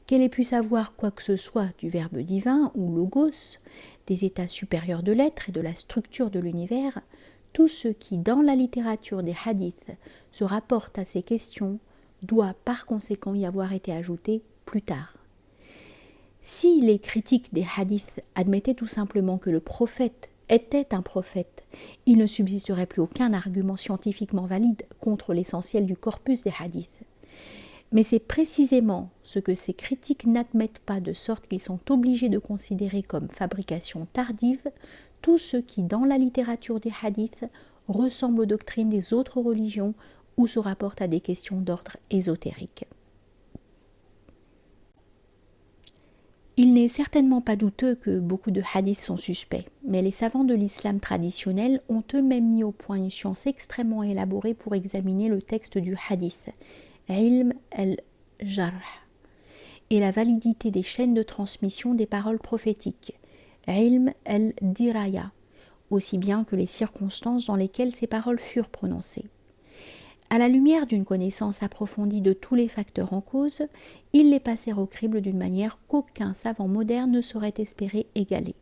qu'elle ait pu savoir quoi que ce soit du verbe divin ou logos, des états supérieurs de l'être et de la structure de l'univers, tout ce qui, dans la littérature des hadiths, se rapporte à ces questions, doit par conséquent y avoir été ajouté plus tard. Si les critiques des hadiths admettaient tout simplement que le prophète était un prophète, il ne subsisterait plus aucun argument scientifiquement valide contre l'essentiel du corpus des hadiths. Mais c'est précisément ce que ces critiques n'admettent pas, de sorte qu'ils sont obligés de considérer comme fabrication tardive tout ce qui, dans la littérature des hadiths, ressemble aux doctrines des autres religions ou se rapporte à des questions d'ordre ésotérique. Il n'est certainement pas douteux que beaucoup de hadiths sont suspects, mais les savants de l'islam traditionnel ont eux-mêmes mis au point une science extrêmement élaborée pour examiner le texte du hadith, ilm al-jarh, et la validité des chaînes de transmission des paroles prophétiques, ilm al-diraya, aussi bien que les circonstances dans lesquelles ces paroles furent prononcées. À la lumière d'une connaissance approfondie de tous les facteurs en cause, ils les passèrent au crible d'une manière qu'aucun savant moderne ne saurait espérer égaler.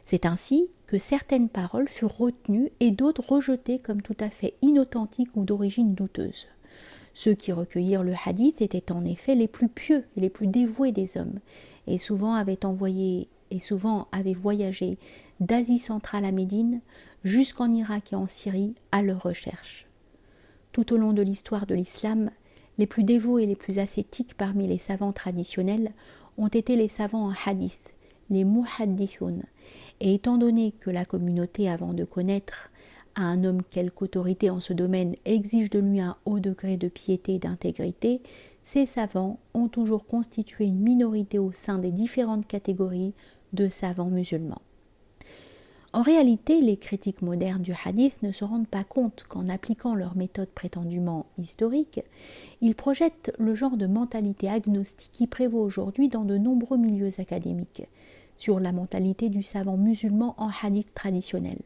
C'est ainsi que certaines paroles furent retenues et d'autres rejetées comme tout à fait inauthentiques ou d'origine douteuse. Ceux qui recueillirent le hadith étaient en effet les plus pieux et les plus dévoués des hommes, et souvent avaient voyagé d'Asie centrale à Médine jusqu'en Irak et en Syrie à leur recherche. Tout au long de l'histoire de l'islam, les plus dévots et les plus ascétiques parmi les savants traditionnels ont été les savants en hadith, les muhaddithun, et étant donné que la communauté, avant de connaître à un homme quelque autorité en ce domaine, exige de lui un haut degré de piété et d'intégrité, ces savants ont toujours constitué une minorité au sein des différentes catégories de savants musulmans. En réalité, les critiques modernes du hadith ne se rendent pas compte qu'en appliquant leur méthode prétendument historique, ils projettent le genre de mentalité agnostique qui prévaut aujourd'hui dans de nombreux milieux académiques, sur la mentalité du savant musulman en hadith traditionnel.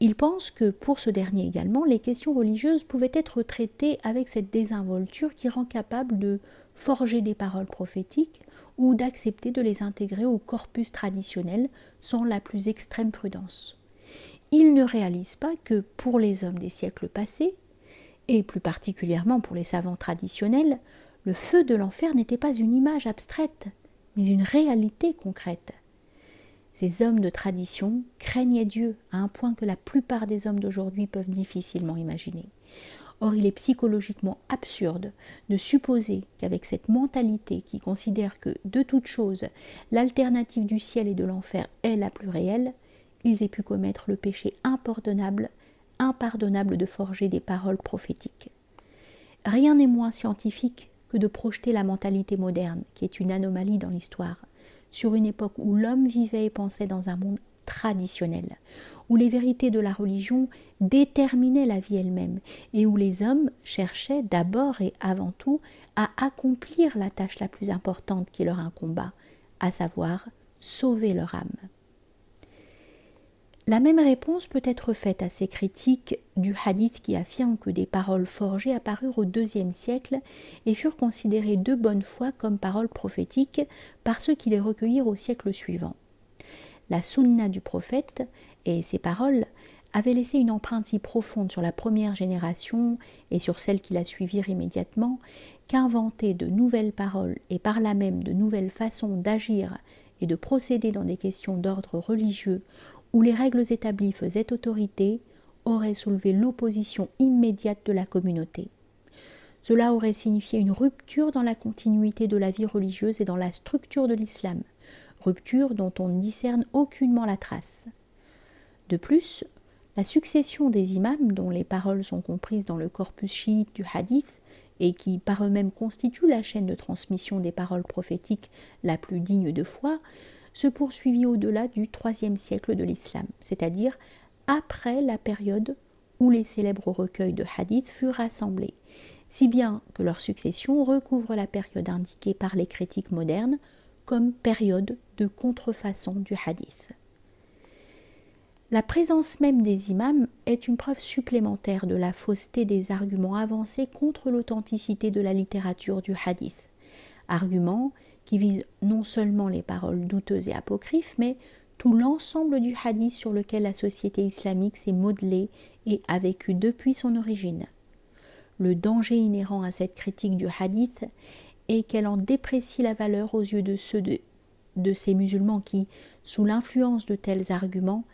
Ils pensent que, pour ce dernier également, les questions religieuses pouvaient être traitées avec cette désinvolture qui rend capable de forger des paroles prophétiques ou d'accepter de les intégrer au corpus traditionnel sans la plus extrême prudence. Ils ne réalisent pas que pour les hommes des siècles passés, et plus particulièrement pour les savants traditionnels, le feu de l'enfer n'était pas une image abstraite, mais une réalité concrète. Ces hommes de tradition craignaient Dieu à un point que la plupart des hommes d'aujourd'hui peuvent difficilement imaginer. Or, il est psychologiquement absurde de supposer qu'avec cette mentalité qui considère que, de toute chose, l'alternative du ciel et de l'enfer est la plus réelle, ils aient pu commettre le péché impardonnable de forger des paroles prophétiques. Rien n'est moins scientifique que de projeter la mentalité moderne, qui est une anomalie dans l'histoire, sur une époque où l'homme vivait et pensait dans un monde traditionnel, où les vérités de la religion déterminaient la vie elle-même et où les hommes cherchaient d'abord et avant tout à accomplir la tâche la plus importante qui leur incomba, à savoir sauver leur âme. La même réponse peut être faite à ces critiques du hadith qui affirment que des paroles forgées apparurent au IIe siècle et furent considérées de bonne foi comme paroles prophétiques par ceux qui les recueillirent au siècle suivant. La sunna du prophète et ses paroles avaient laissé une empreinte si profonde sur la première génération et sur celles qui la suivirent immédiatement qu'inventer de nouvelles paroles et par là même de nouvelles façons d'agir et de procéder dans des questions d'ordre religieux où les règles établies faisaient autorité aurait soulevé l'opposition immédiate de la communauté. Cela aurait signifié une rupture dans la continuité de la vie religieuse et dans la structure de l'islam, rupture dont on ne discerne aucunement la trace. De plus, la succession des imams, dont les paroles sont comprises dans le corpus chiite du hadith et qui par eux-mêmes constituent la chaîne de transmission des paroles prophétiques la plus digne de foi, se poursuivit au-delà du IIIe siècle de l'islam, c'est-à-dire après la période où les célèbres recueils de hadith furent rassemblés, si bien que leur succession recouvre la période indiquée par les critiques modernes comme période de contrefaçon du hadith. La présence même des imams est une preuve supplémentaire de la fausseté des arguments avancés contre l'authenticité de la littérature du hadith, arguments qui visent non seulement les paroles douteuses et apocryphes, mais tout l'ensemble du hadith sur lequel la société islamique s'est modelée et a vécu depuis son origine. Le danger inhérent à cette critique du hadith est qu'elle en déprécie la valeur aux yeux de ceux de ces musulmans qui, sous l'influence de tels arguments,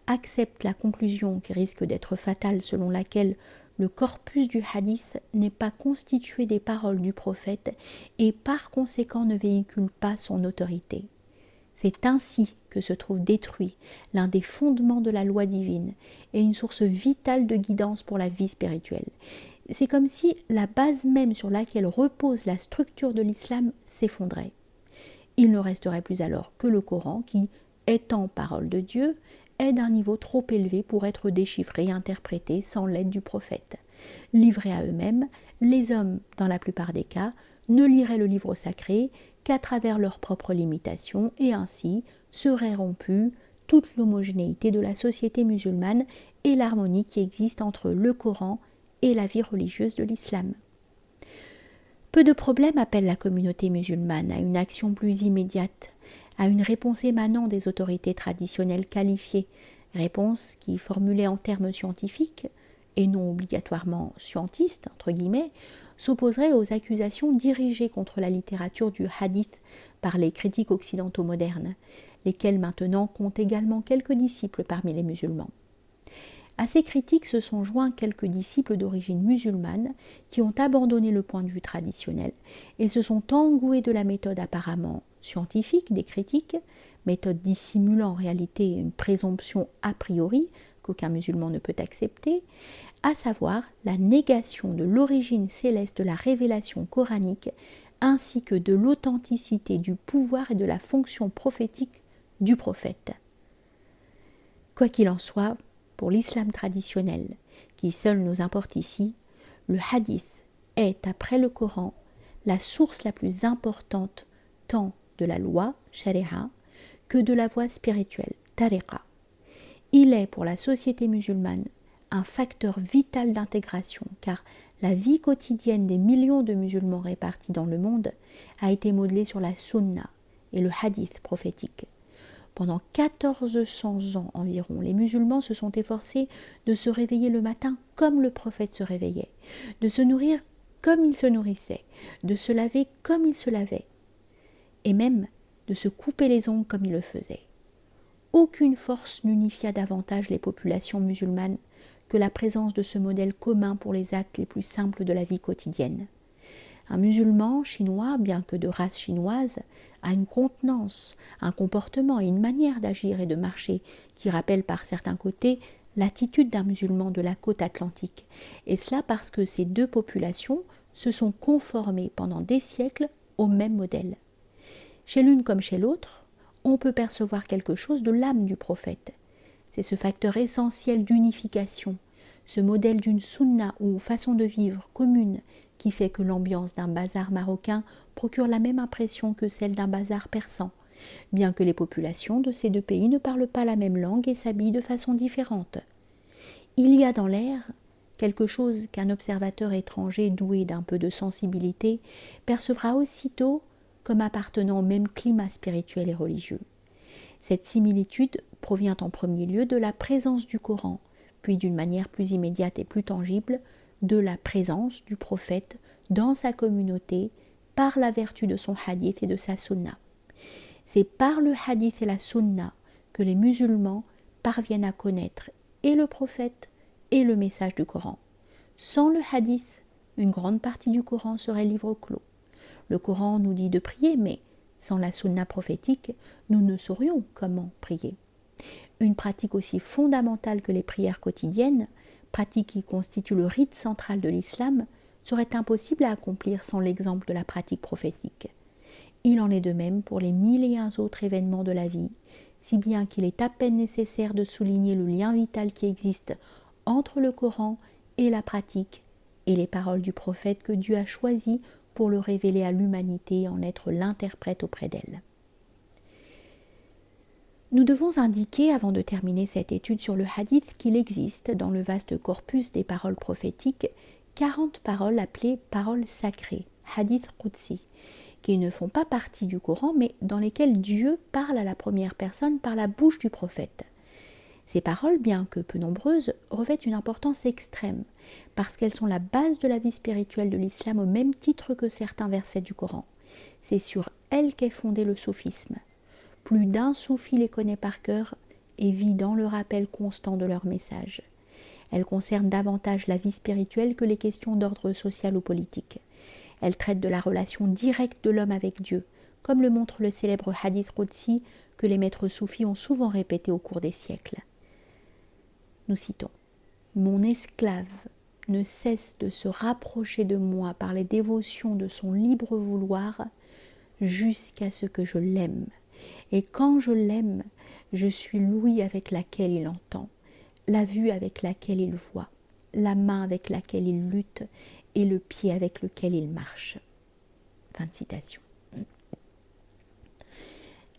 acceptent la conclusion qui risque d'être fatale selon laquelle le corpus du hadith n'est pas constitué des paroles du prophète et par conséquent ne véhicule pas son autorité. C'est ainsi que se trouve détruit l'un des fondements de la loi divine et une source vitale de guidance pour la vie spirituelle. C'est comme si la base même sur laquelle repose la structure de l'islam s'effondrait. Il ne resterait plus alors que le Coran qui, étant parole de Dieu, est d'un niveau trop élevé pour être déchiffré et interprété sans l'aide du prophète. Livrés à eux-mêmes, les hommes, dans la plupart des cas, ne liraient le livre sacré qu'à travers leurs propres limitations et ainsi serait rompue toute l'homogénéité de la société musulmane et l'harmonie qui existe entre le Coran et la vie religieuse de l'islam. Peu de problèmes appellent la communauté musulmane à une action plus immédiate, à une réponse émanant des autorités traditionnelles qualifiées, réponse qui, formulée en termes scientifiques, et non obligatoirement scientistes, entre guillemets, s'opposerait aux accusations dirigées contre la littérature du hadith par les critiques occidentaux modernes, lesquels maintenant comptent également quelques disciples parmi les musulmans. À ces critiques se sont joints quelques disciples d'origine musulmane qui ont abandonné le point de vue traditionnel et se sont engoués de la méthode apparemment scientifique des critiques, méthode dissimulant en réalité une présomption a priori qu'aucun musulman ne peut accepter, à savoir la négation de l'origine céleste de la révélation coranique ainsi que de l'authenticité du pouvoir et de la fonction prophétique du prophète. Quoi qu'il en soit, pour l'islam traditionnel, qui seul nous importe ici, le hadith est, après le Coran, la source la plus importante tant de la loi, sharia, que de la voie spirituelle, tariqa. Il est pour la société musulmane un facteur vital d'intégration, car la vie quotidienne des millions de musulmans répartis dans le monde a été modelée sur la sunna et le hadith prophétique. Pendant 1400 ans environ, les musulmans se sont efforcés de se réveiller le matin comme le prophète se réveillait, de se nourrir comme il se nourrissait, de se laver comme il se lavait, et même de se couper les ongles comme il le faisait. Aucune force n'unifia davantage les populations musulmanes que la présence de ce modèle commun pour les actes les plus simples de la vie quotidienne. Un musulman chinois, bien que de race chinoise, a une contenance, un comportement et une manière d'agir et de marcher qui rappellent par certains côtés l'attitude d'un musulman de la côte atlantique, et cela parce que ces deux populations se sont conformées pendant des siècles au même modèle. Chez l'une comme chez l'autre, on peut percevoir quelque chose de l'âme du prophète. C'est ce facteur essentiel d'unification, ce modèle d'une sunna ou façon de vivre commune qui fait que l'ambiance d'un bazar marocain procure la même impression que celle d'un bazar persan, bien que les populations de ces deux pays ne parlent pas la même langue et s'habillent de façon différente. Il y a dans l'air quelque chose qu'un observateur étranger doué d'un peu de sensibilité percevra aussitôt comme appartenant au même climat spirituel et religieux. Cette similitude provient en premier lieu de la présence du Coran, puis d'une manière plus immédiate et plus tangible, de la présence du prophète dans sa communauté par la vertu de son hadith et de sa sunna. C'est par le hadith et la sunna que les musulmans parviennent à connaître et le prophète et le message du Coran. Sans le hadith, une grande partie du Coran serait livre clos. Le Coran nous dit de prier, mais sans la sunna prophétique, nous ne saurions comment prier. Une pratique aussi fondamentale que les prières quotidiennes, pratique qui constitue le rite central de l'islam, serait impossible à accomplir sans l'exemple de la pratique prophétique. Il en est de même pour les 1001 autres événements de la vie, si bien qu'il est à peine nécessaire de souligner le lien vital qui existe entre le Coran et la pratique et les paroles du prophète que Dieu a choisi pour le révéler à l'humanité et en être l'interprète auprès d'elle. Nous devons indiquer, avant de terminer cette étude sur le hadith, qu'il existe, dans le vaste corpus des paroles prophétiques, 40 paroles appelées paroles sacrées, hadith qudsi, qui ne font pas partie du Coran, mais dans lesquelles Dieu parle à la première personne par la bouche du prophète. Ces paroles, bien que peu nombreuses, revêtent une importance extrême, parce qu'elles sont la base de la vie spirituelle de l'islam au même titre que certains versets du Coran. C'est sur elles qu'est fondé le soufisme. Plus d'un soufi les connaît par cœur et vit dans le rappel constant de leur message. Elles concernent davantage la vie spirituelle que les questions d'ordre social ou politique. Elles traitent de la relation directe de l'homme avec Dieu, comme le montre le célèbre hadith qudsi que les maîtres soufis ont souvent répété au cours des siècles. Nous citons : « Mon esclave ne cesse de se rapprocher de moi par les dévotions de son libre vouloir jusqu'à ce que je l'aime. Et quand je l'aime, je suis l'ouïe avec laquelle il entend, la vue avec laquelle il voit, la main avec laquelle il lutte et le pied avec lequel il marche. » Fin de citation.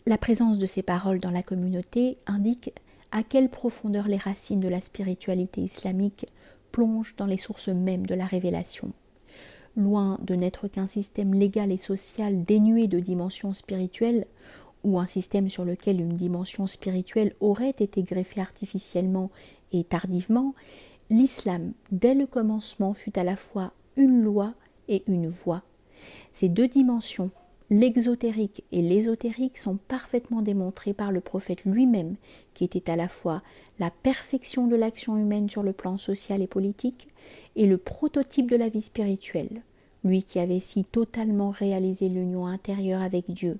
La présence de ces paroles dans la communauté indique à quelle profondeur les racines de la spiritualité islamique plongent dans les sources mêmes de la révélation. Loin de n'être qu'un système légal et social dénué de dimension spirituelle, ou un système sur lequel une dimension spirituelle aurait été greffée artificiellement et tardivement, l'islam, dès le commencement, fut à la fois une loi et une voie. Ces deux dimensions, l'exotérique et l'ésotérique, sont parfaitement démontrées par le prophète lui-même, qui était à la fois la perfection de l'action humaine sur le plan social et politique et le prototype de la vie spirituelle. Lui qui avait si totalement réalisé l'union intérieure avec Dieu,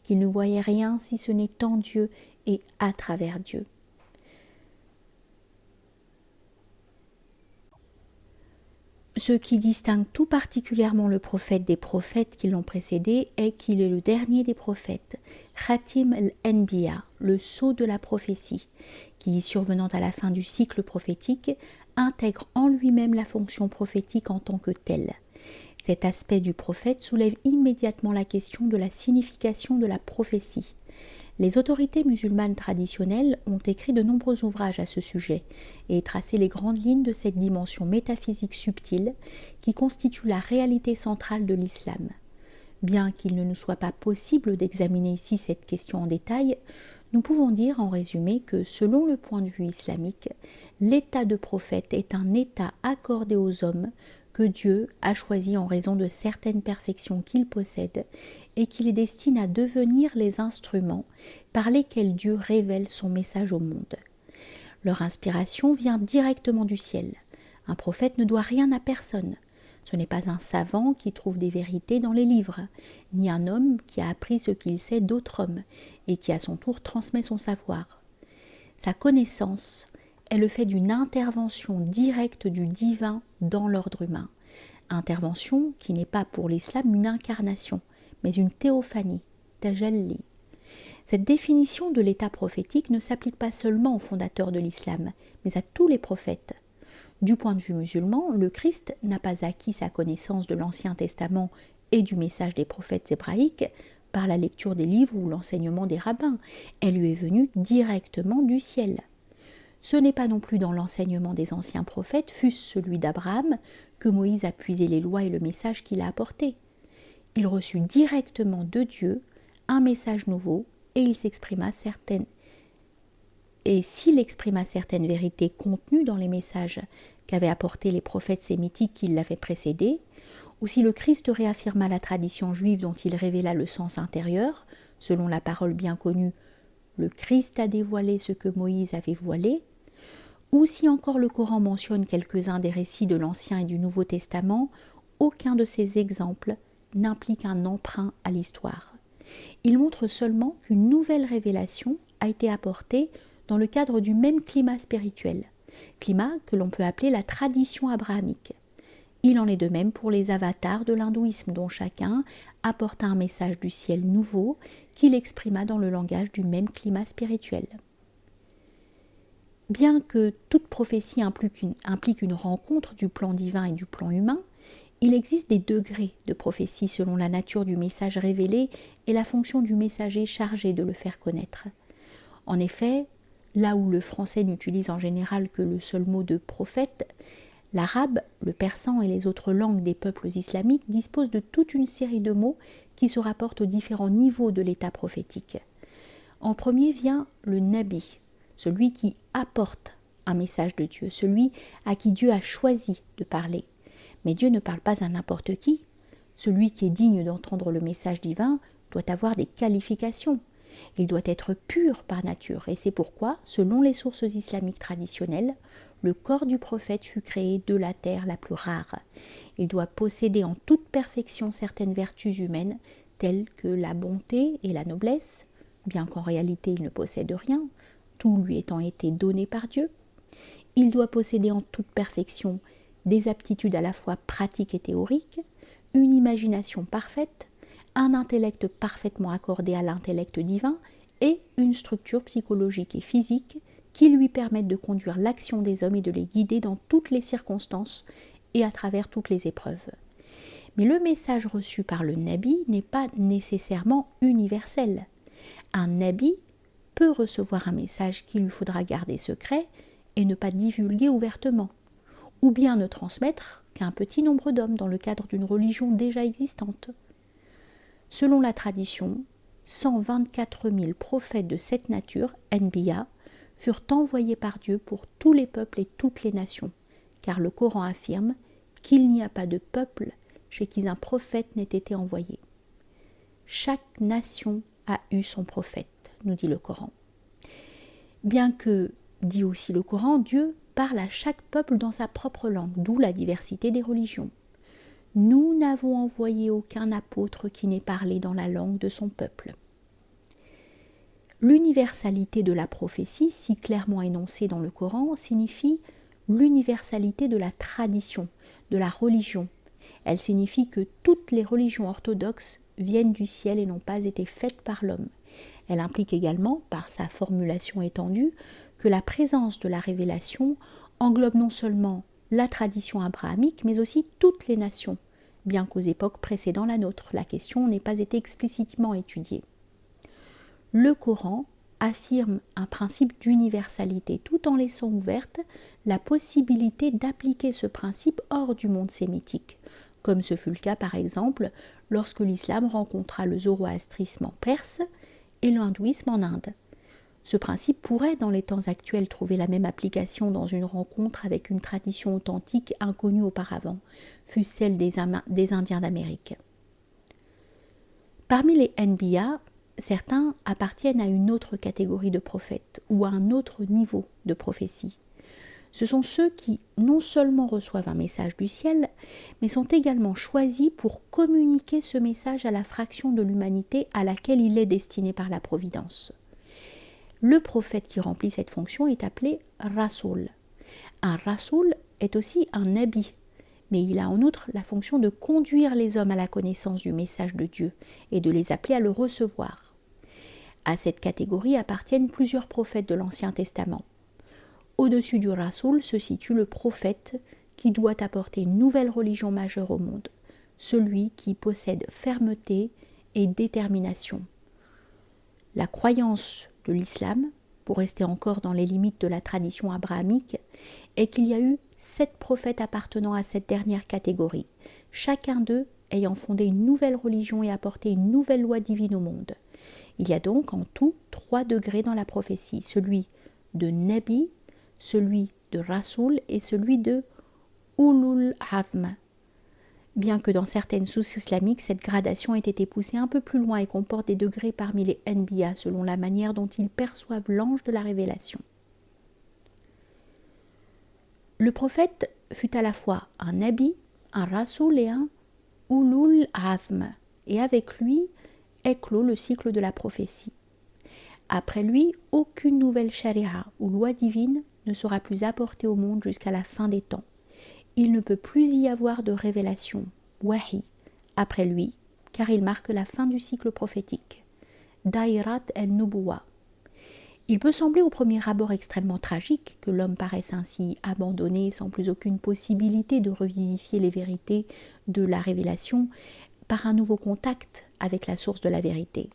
qu'il ne voyait rien si ce n'est en Dieu et à travers Dieu. Ce qui distingue tout particulièrement le prophète des prophètes qui l'ont précédé est qu'il est le dernier des prophètes, Khatim al-Anbiya, le sceau de la prophétie, qui, survenant à la fin du cycle prophétique, intègre en lui-même la fonction prophétique en tant que telle. Cet aspect du prophète soulève immédiatement la question de la signification de la prophétie. Les autorités musulmanes traditionnelles ont écrit de nombreux ouvrages à ce sujet et tracé les grandes lignes de cette dimension métaphysique subtile qui constitue la réalité centrale de l'islam. Bien qu'il ne nous soit pas possible d'examiner ici cette question en détail, nous pouvons dire en résumé que, selon le point de vue islamique, l'état de prophète est un état accordé aux hommes que Dieu a choisi en raison de certaines perfections qu'il possède et qui les destine à devenir les instruments par lesquels Dieu révèle son message au monde. Leur inspiration vient directement du ciel. Un prophète ne doit rien à personne. Ce n'est pas un savant qui trouve des vérités dans les livres, ni un homme qui a appris ce qu'il sait d'autres hommes et qui à son tour transmet son savoir. Sa connaissance est le fait d'une intervention directe du divin dans l'ordre humain. Intervention qui n'est pas pour l'islam une incarnation, mais une théophanie, tajalli. Cette définition de l'état prophétique ne s'applique pas seulement aux fondateurs de l'islam, mais à tous les prophètes. Du point de vue musulman, le Christ n'a pas acquis sa connaissance de l'Ancien Testament et du message des prophètes hébraïques par la lecture des livres ou l'enseignement des rabbins. Elle lui est venue directement du ciel. Ce n'est pas non plus dans l'enseignement des anciens prophètes, fût-ce celui d'Abraham, que Moïse a puisé les lois et le message qu'il a apporté. Il reçut directement de Dieu un message nouveau et s'il exprima certaines vérités contenues dans les messages qu'avaient apportés les prophètes sémitiques qui l'avaient précédé, ou si le Christ réaffirma la tradition juive dont il révéla le sens intérieur, selon la parole bien connue « Le Christ a dévoilé ce que Moïse avait voilé », ou si encore le Coran mentionne quelques-uns des récits de l'Ancien et du Nouveau Testament, aucun de ces exemples n'implique un emprunt à l'histoire. Il montre seulement qu'une nouvelle révélation a été apportée dans le cadre du même climat spirituel, climat que l'on peut appeler la tradition abrahamique. Il en est de même pour les avatars de l'hindouisme, dont chacun apporta un message du ciel nouveau qu'il exprima dans le langage du même climat spirituel. Bien que toute prophétie implique une rencontre du plan divin et du plan humain, il existe des degrés de prophétie selon la nature du message révélé et la fonction du messager chargé de le faire connaître. En effet, là où le français n'utilise en général que le seul mot de prophète, l'arabe, le persan et les autres langues des peuples islamiques disposent de toute une série de mots qui se rapportent aux différents niveaux de l'état prophétique. En premier vient le nabi, celui qui apporte un message de Dieu, celui à qui Dieu a choisi de parler. Mais Dieu ne parle pas à n'importe qui. Celui qui est digne d'entendre le message divin doit avoir des qualifications. Il doit être pur par nature, et c'est pourquoi, selon les sources islamiques traditionnelles, le corps du prophète fut créé de la terre la plus rare. Il doit posséder en toute perfection certaines vertus humaines, telles que la bonté et la noblesse, bien qu'en réalité il ne possède rien, tout lui étant été donné par Dieu. Il doit posséder en toute perfection des aptitudes à la fois pratiques et théoriques, une imagination parfaite, un intellect parfaitement accordé à l'intellect divin et une structure psychologique et physique qui lui permettent de conduire l'action des hommes et de les guider dans toutes les circonstances et à travers toutes les épreuves. Mais le message reçu par le Nabi n'est pas nécessairement universel. Un Nabi peut recevoir un message qu'il lui faudra garder secret et ne pas divulguer ouvertement, ou bien ne transmettre qu'à un petit nombre d'hommes dans le cadre d'une religion déjà existante. Selon la tradition, 124 000 prophètes de cette nature, Anbiya, furent envoyés par Dieu pour tous les peuples et toutes les nations, car le Coran affirme qu'il n'y a pas de peuple chez qui un prophète n'ait été envoyé. Chaque nation a eu son prophète, nous dit le Coran. Bien que, dit aussi le Coran, Dieu parle à chaque peuple dans sa propre langue, d'où la diversité des religions. Nous n'avons envoyé aucun apôtre qui n'ait parlé dans la langue de son peuple. L'universalité de la prophétie, si clairement énoncée dans le Coran, signifie l'universalité de la tradition, de la religion. Elle signifie que toutes les religions orthodoxes viennent du ciel et n'ont pas été faites par l'homme. Elle implique également, par sa formulation étendue, que la présence de la révélation englobe non seulement la tradition abrahamique, mais aussi toutes les nations, bien qu'aux époques précédant la nôtre, la question n'ait pas été explicitement étudiée. Le Coran affirme un principe d'universalité, tout en laissant ouverte la possibilité d'appliquer ce principe hors du monde sémitique, comme ce fut le cas par exemple lorsque l'islam rencontra le zoroastrisme en Perse et l'hindouisme en Inde. Ce principe pourrait, dans les temps actuels, trouver la même application dans une rencontre avec une tradition authentique inconnue auparavant, fût-ce celle des Indiens d'Amérique. Parmi les Anbiya, certains appartiennent à une autre catégorie de prophètes ou à un autre niveau de prophétie. Ce sont ceux qui non seulement reçoivent un message du ciel, mais sont également choisis pour communiquer ce message à la fraction de l'humanité à laquelle il est destiné par la Providence. Le prophète qui remplit cette fonction est appelé Rasoul. Un Rasoul est aussi un Nabi, mais il a en outre la fonction de conduire les hommes à la connaissance du message de Dieu et de les appeler à le recevoir. À cette catégorie appartiennent plusieurs prophètes de l'Ancien Testament. Au-dessus du Rasoul se situe le prophète qui doit apporter une nouvelle religion majeure au monde, celui qui possède fermeté et détermination. La croyance de l'islam, pour rester encore dans les limites de la tradition abrahamique, est qu'il y a eu 7 prophètes appartenant à cette dernière catégorie, chacun d'eux ayant fondé une nouvelle religion et apporté une nouvelle loi divine au monde. Il y a donc en tout 3 degrés dans la prophétie, celui de Nabi, celui de Rasoul et celui de Ulul Azm. Bien que dans certaines sources islamiques, cette gradation ait été poussée un peu plus loin et comporte des degrés parmi les Anbiya selon la manière dont ils perçoivent l'ange de la révélation. Le prophète fut à la fois un Nabi, un Rasoul et un Ulul Azm, et avec lui éclot le cycle de la prophétie. Après lui, aucune nouvelle charia ou loi divine ne sera plus apportée au monde jusqu'à la fin des temps. Il ne peut plus y avoir de révélation, wahi, après lui, car il marque la fin du cycle prophétique. Da'irat el-Nubuwa. Il peut sembler au premier abord extrêmement tragique que l'homme paraisse ainsi abandonné sans plus aucune possibilité de revivifier les vérités de la révélation par un nouveau contact avec la source de la vérité.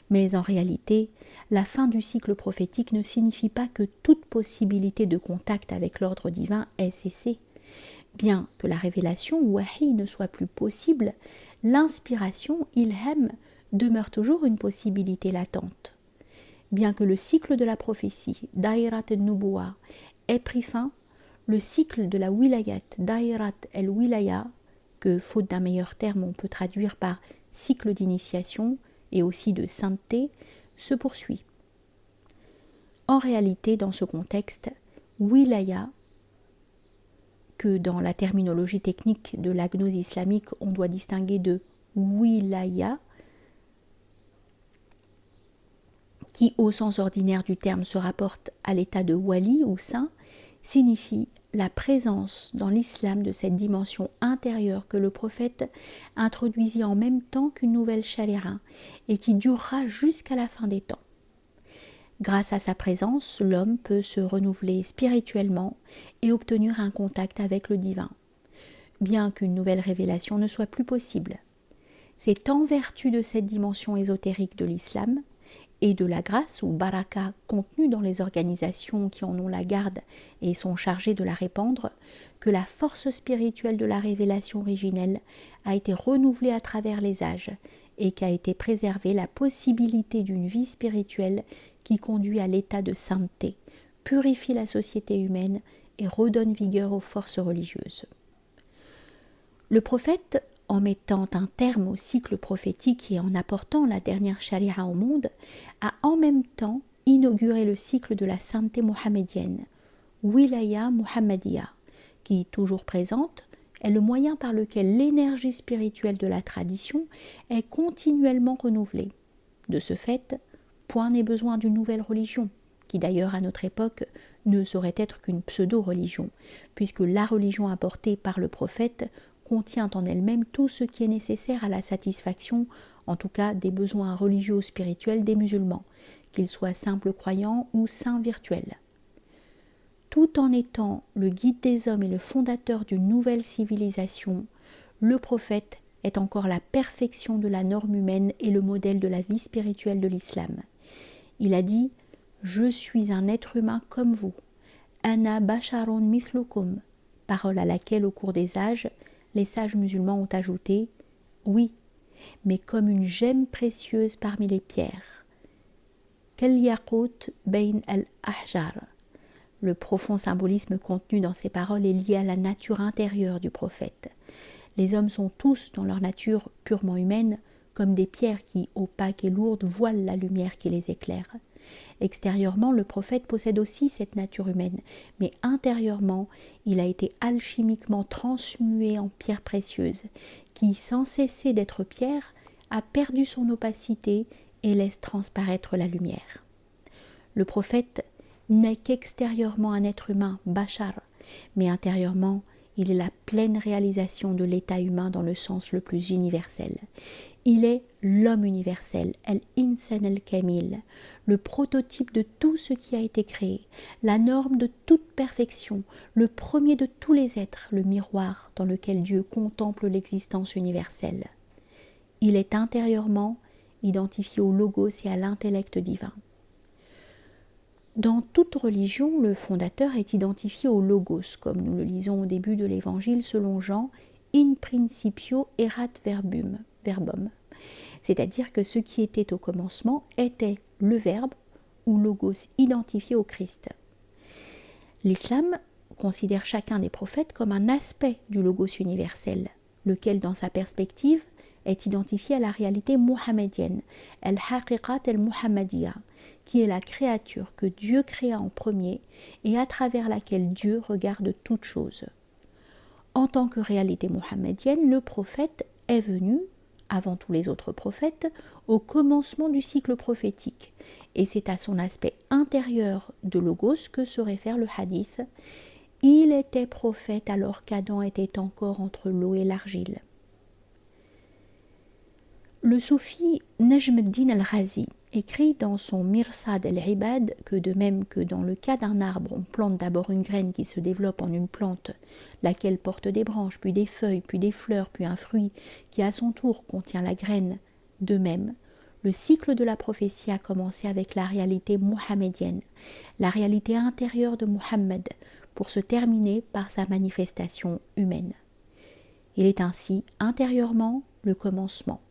Mais en réalité, la fin du cycle prophétique ne signifie pas que toute possibilité de contact avec l'ordre divin ait cessé. Bien que la révélation ou wahi ne soit plus possible, l'inspiration, ilham, demeure toujours une possibilité latente. Bien que le cycle de la prophétie, Da'irat el-Nubuwa, ait pris fin, le cycle de la wilayat, Da'irat el-Wilaya, que faute d'un meilleur terme on peut traduire par cycle d'initiation et aussi de sainteté, se poursuit. En réalité, dans ce contexte, wilaya, que dans la terminologie technique de la gnose islamique, on doit distinguer de wilaya, qui au sens ordinaire du terme se rapporte à l'état de wali ou saint, signifie la présence dans l'islam de cette dimension intérieure que le prophète introduisit en même temps qu'une nouvelle charia et qui durera jusqu'à la fin des temps. Grâce à sa présence, l'homme peut se renouveler spirituellement et obtenir un contact avec le divin, bien qu'une nouvelle révélation ne soit plus possible. C'est en vertu de cette dimension ésotérique de l'islam et de la grâce ou baraka contenue dans les organisations qui en ont la garde et sont chargées de la répandre, que la force spirituelle de la révélation originelle a été renouvelée à travers les âges et qu'a été préservée la possibilité d'une vie spirituelle qui conduit à l'état de sainteté, purifie la société humaine et redonne vigueur aux forces religieuses. Le prophète, en mettant un terme au cycle prophétique et en apportant la dernière charia au monde, a en même temps inauguré le cycle de la sainteté mohammedienne, Wilaya Muhammadiya, qui, toujours présente, est le moyen par lequel l'énergie spirituelle de la tradition est continuellement renouvelée. De ce fait, point n'est besoin d'une nouvelle religion, qui d'ailleurs à notre époque ne saurait être qu'une pseudo-religion, puisque la religion apportée par le prophète contient en elle-même tout ce qui est nécessaire à la satisfaction, en tout cas des besoins religieux ou spirituels des musulmans, qu'ils soient simples croyants ou saints virtuels. Tout en étant le guide des hommes et le fondateur d'une nouvelle civilisation, le prophète est encore la perfection de la norme humaine et le modèle de la vie spirituelle de l'islam. Il a dit « Je suis un être humain comme vous, ana basharun mithlukum », parole à laquelle au cours des âges, les sages musulmans ont ajouté « Oui, mais comme une gemme précieuse parmi les pierres. » Kal yaqut bain al-ahjar. Le profond symbolisme contenu dans ces paroles est lié à la nature intérieure du prophète. Les hommes sont tous, dans leur nature purement humaine, comme des pierres qui, opaques et lourdes, voilent la lumière qui les éclaire. Extérieurement, le prophète possède aussi cette nature humaine, mais intérieurement, il a été alchimiquement transmué en pierre précieuse, qui, sans cesser d'être pierre, a perdu son opacité et laisse transparaître la lumière. Le prophète n'est qu'extérieurement un être humain, bashar, mais intérieurement, il est la pleine réalisation de l'état humain dans le sens le plus universel. Il est l'homme universel, el-insan el-kamil, le prototype de tout ce qui a été créé, la norme de toute perfection, le premier de tous les êtres, le miroir dans lequel Dieu contemple l'existence universelle. Il est intérieurement identifié au logos et à l'intellect divin. Dans toute religion, le fondateur est identifié au logos, comme nous le lisons au début de l'évangile selon Jean, in principio erat verbum, c'est-à-dire que ce qui était au commencement était le verbe ou logos identifié au Christ. L'islam considère chacun des prophètes comme un aspect du logos universel, lequel dans sa perspective est identifié à la réalité mohammedienne, al-haqiqat al-muhammadiyya, qui est la créature que Dieu créa en premier et à travers laquelle Dieu regarde toute chose. En tant que réalité mohammedienne, le prophète est venu, avant tous les autres prophètes, au commencement du cycle prophétique, et c'est à son aspect intérieur de logos que se réfère le hadith. Il était prophète alors qu'Adam était encore entre l'eau et l'argile. Le soufi Najm ad-Din al-Razi écrit dans son Mirsad al-Ibad que de même que dans le cas d'un arbre, on plante d'abord une graine qui se développe en une plante, laquelle porte des branches, puis des feuilles, puis des fleurs, puis un fruit qui à son tour contient la graine. De même, le cycle de la prophétie a commencé avec la réalité mohammedienne, la réalité intérieure de Muhammad, pour se terminer par sa manifestation humaine. Il est ainsi intérieurement le commencement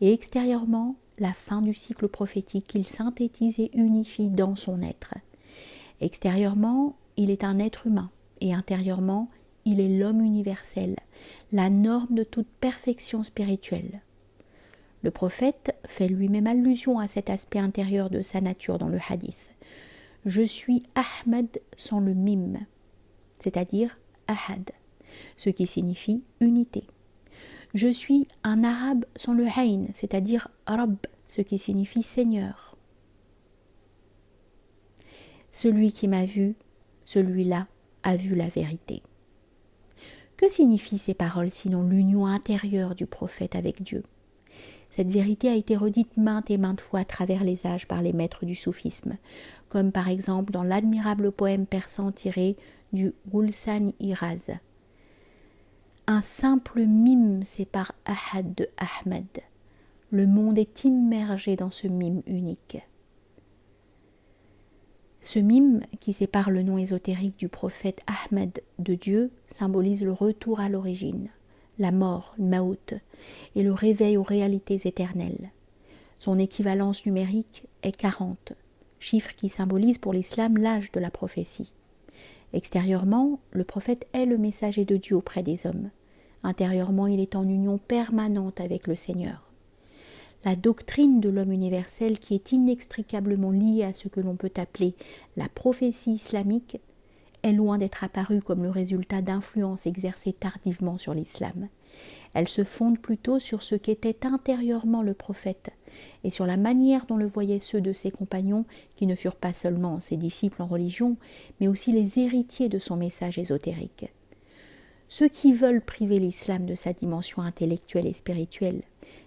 et extérieurement la fin du cycle prophétique qu'il synthétise et unifie dans son être. Extérieurement, il est un être humain et intérieurement, il est l'homme universel, la norme de toute perfection spirituelle. Le prophète fait lui-même allusion à cet aspect intérieur de sa nature dans le hadith. Je suis Ahmad sans le mim, c'est-à-dire Ahad, ce qui signifie unité. Je suis un arabe sans le hayn, c'est-à-dire Rabb, ce qui signifie Seigneur. Celui qui m'a vu, celui-là a vu la vérité. Que signifient ces paroles sinon l'union intérieure du prophète avec Dieu? Cette vérité a été redite maintes et maintes fois à travers les âges par les maîtres du soufisme, comme par exemple dans l'admirable poème persan tiré du Gulsan-i-Raz. Un simple mime sépare Ahad de Ahmad. Le monde est immergé dans ce mime unique. Ce mime, qui sépare le nom ésotérique du prophète Ahmed de Dieu, symbolise le retour à l'origine, la mort, le maout, et le réveil aux réalités éternelles. Son équivalence numérique est 40, chiffre qui symbolise pour l'islam l'âge de la prophétie. Extérieurement, le prophète est le messager de Dieu auprès des hommes. Intérieurement, il est en union permanente avec le Seigneur. La doctrine de l'homme universel, qui est inextricablement liée à ce que l'on peut appeler la prophétie islamique, est loin d'être apparue comme le résultat d'influences exercées tardivement sur l'islam. Elle se fonde plutôt sur ce qu'était intérieurement le prophète et sur la manière dont le voyaient ceux de ses compagnons qui ne furent pas seulement ses disciples en religion, mais aussi les héritiers de son message ésotérique. Ceux qui veulent priver l'islam de sa dimension intellectuelle et spirituelle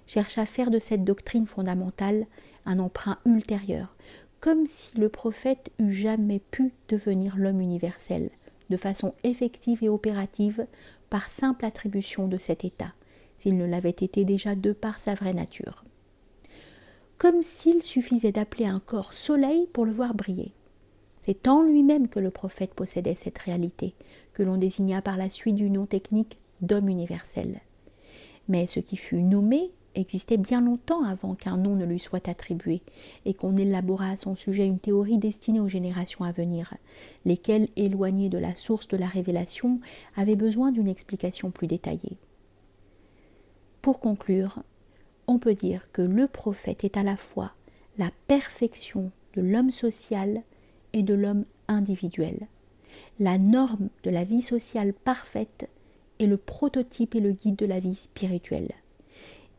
cherchent à faire de cette doctrine fondamentale un emprunt ultérieur, comme si le prophète eût jamais pu devenir l'homme universel, de façon effective et opérative, par simple attribution de cet état, s'il ne l'avait été déjà de par sa vraie nature. Comme s'il suffisait d'appeler un corps soleil pour le voir briller. C'est en lui-même que le prophète possédait cette réalité, que l'on désigna par la suite du nom technique d'homme universel. Mais ce qui fut nommé existait bien longtemps avant qu'un nom ne lui soit attribué, et qu'on élabora à son sujet une théorie destinée aux générations à venir, lesquelles, éloignées de la source de la révélation, avaient besoin d'une explication plus détaillée. Pour conclure, on peut dire que le prophète est à la fois la perfection de l'homme social et de l'homme individuel, la norme de la vie sociale parfaite et le prototype et le guide de la vie spirituelle.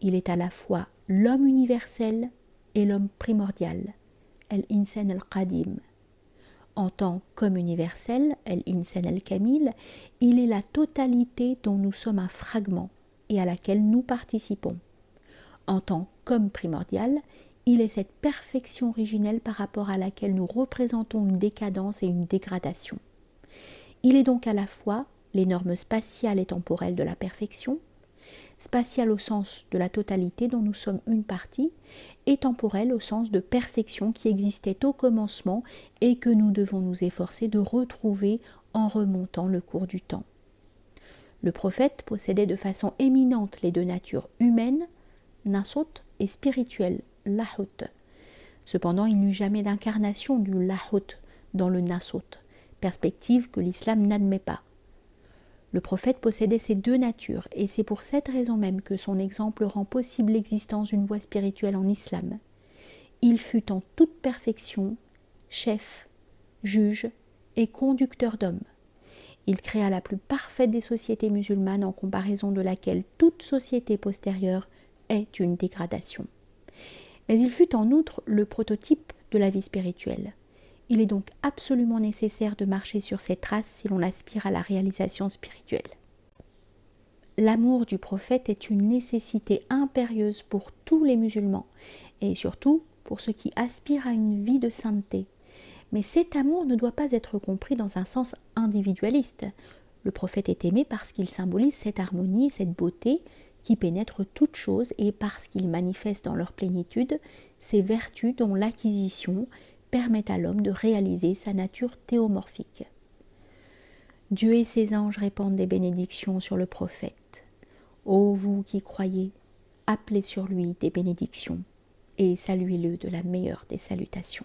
Il est à la fois l'homme universel et l'homme primordial, el-insan al-qadim. En tant qu'homme universel, el-insan al-kamil, il est la totalité dont nous sommes un fragment et à laquelle nous participons. En tant qu'homme primordial, il est cette perfection originelle par rapport à laquelle nous représentons une décadence et une dégradation. Il est donc à la fois les normes spatiales et temporelles de la perfection, spatiale au sens de la totalité dont nous sommes une partie, et temporelle au sens de perfection qui existait au commencement et que nous devons nous efforcer de retrouver en remontant le cours du temps. Le prophète possédait de façon éminente les deux natures humaines, nasot, et spirituelle, lahut. Cependant, il n'y eut jamais d'incarnation du lahut dans le nasot, perspective que l'islam n'admet pas. Le prophète possédait ces deux natures, et c'est pour cette raison même que son exemple rend possible l'existence d'une voie spirituelle en islam. Il fut en toute perfection chef, juge et conducteur d'hommes. Il créa la plus parfaite des sociétés musulmanes en comparaison de laquelle toute société postérieure est une dégradation. Mais il fut en outre le prototype de la vie spirituelle. Il est donc absolument nécessaire de marcher sur ses traces si l'on aspire à la réalisation spirituelle. L'amour du prophète est une nécessité impérieuse pour tous les musulmans, et surtout pour ceux qui aspirent à une vie de sainteté. Mais cet amour ne doit pas être compris dans un sens individualiste. Le prophète est aimé parce qu'il symbolise cette harmonie, cette beauté qui pénètre toute chose et parce qu'il manifeste dans leur plénitude ces vertus dont l'acquisition permet à l'homme de réaliser sa nature théomorphique. Dieu et ses anges répandent des bénédictions sur le prophète. Ô vous qui croyez, appelez sur lui des bénédictions et saluez-le de la meilleure des salutations.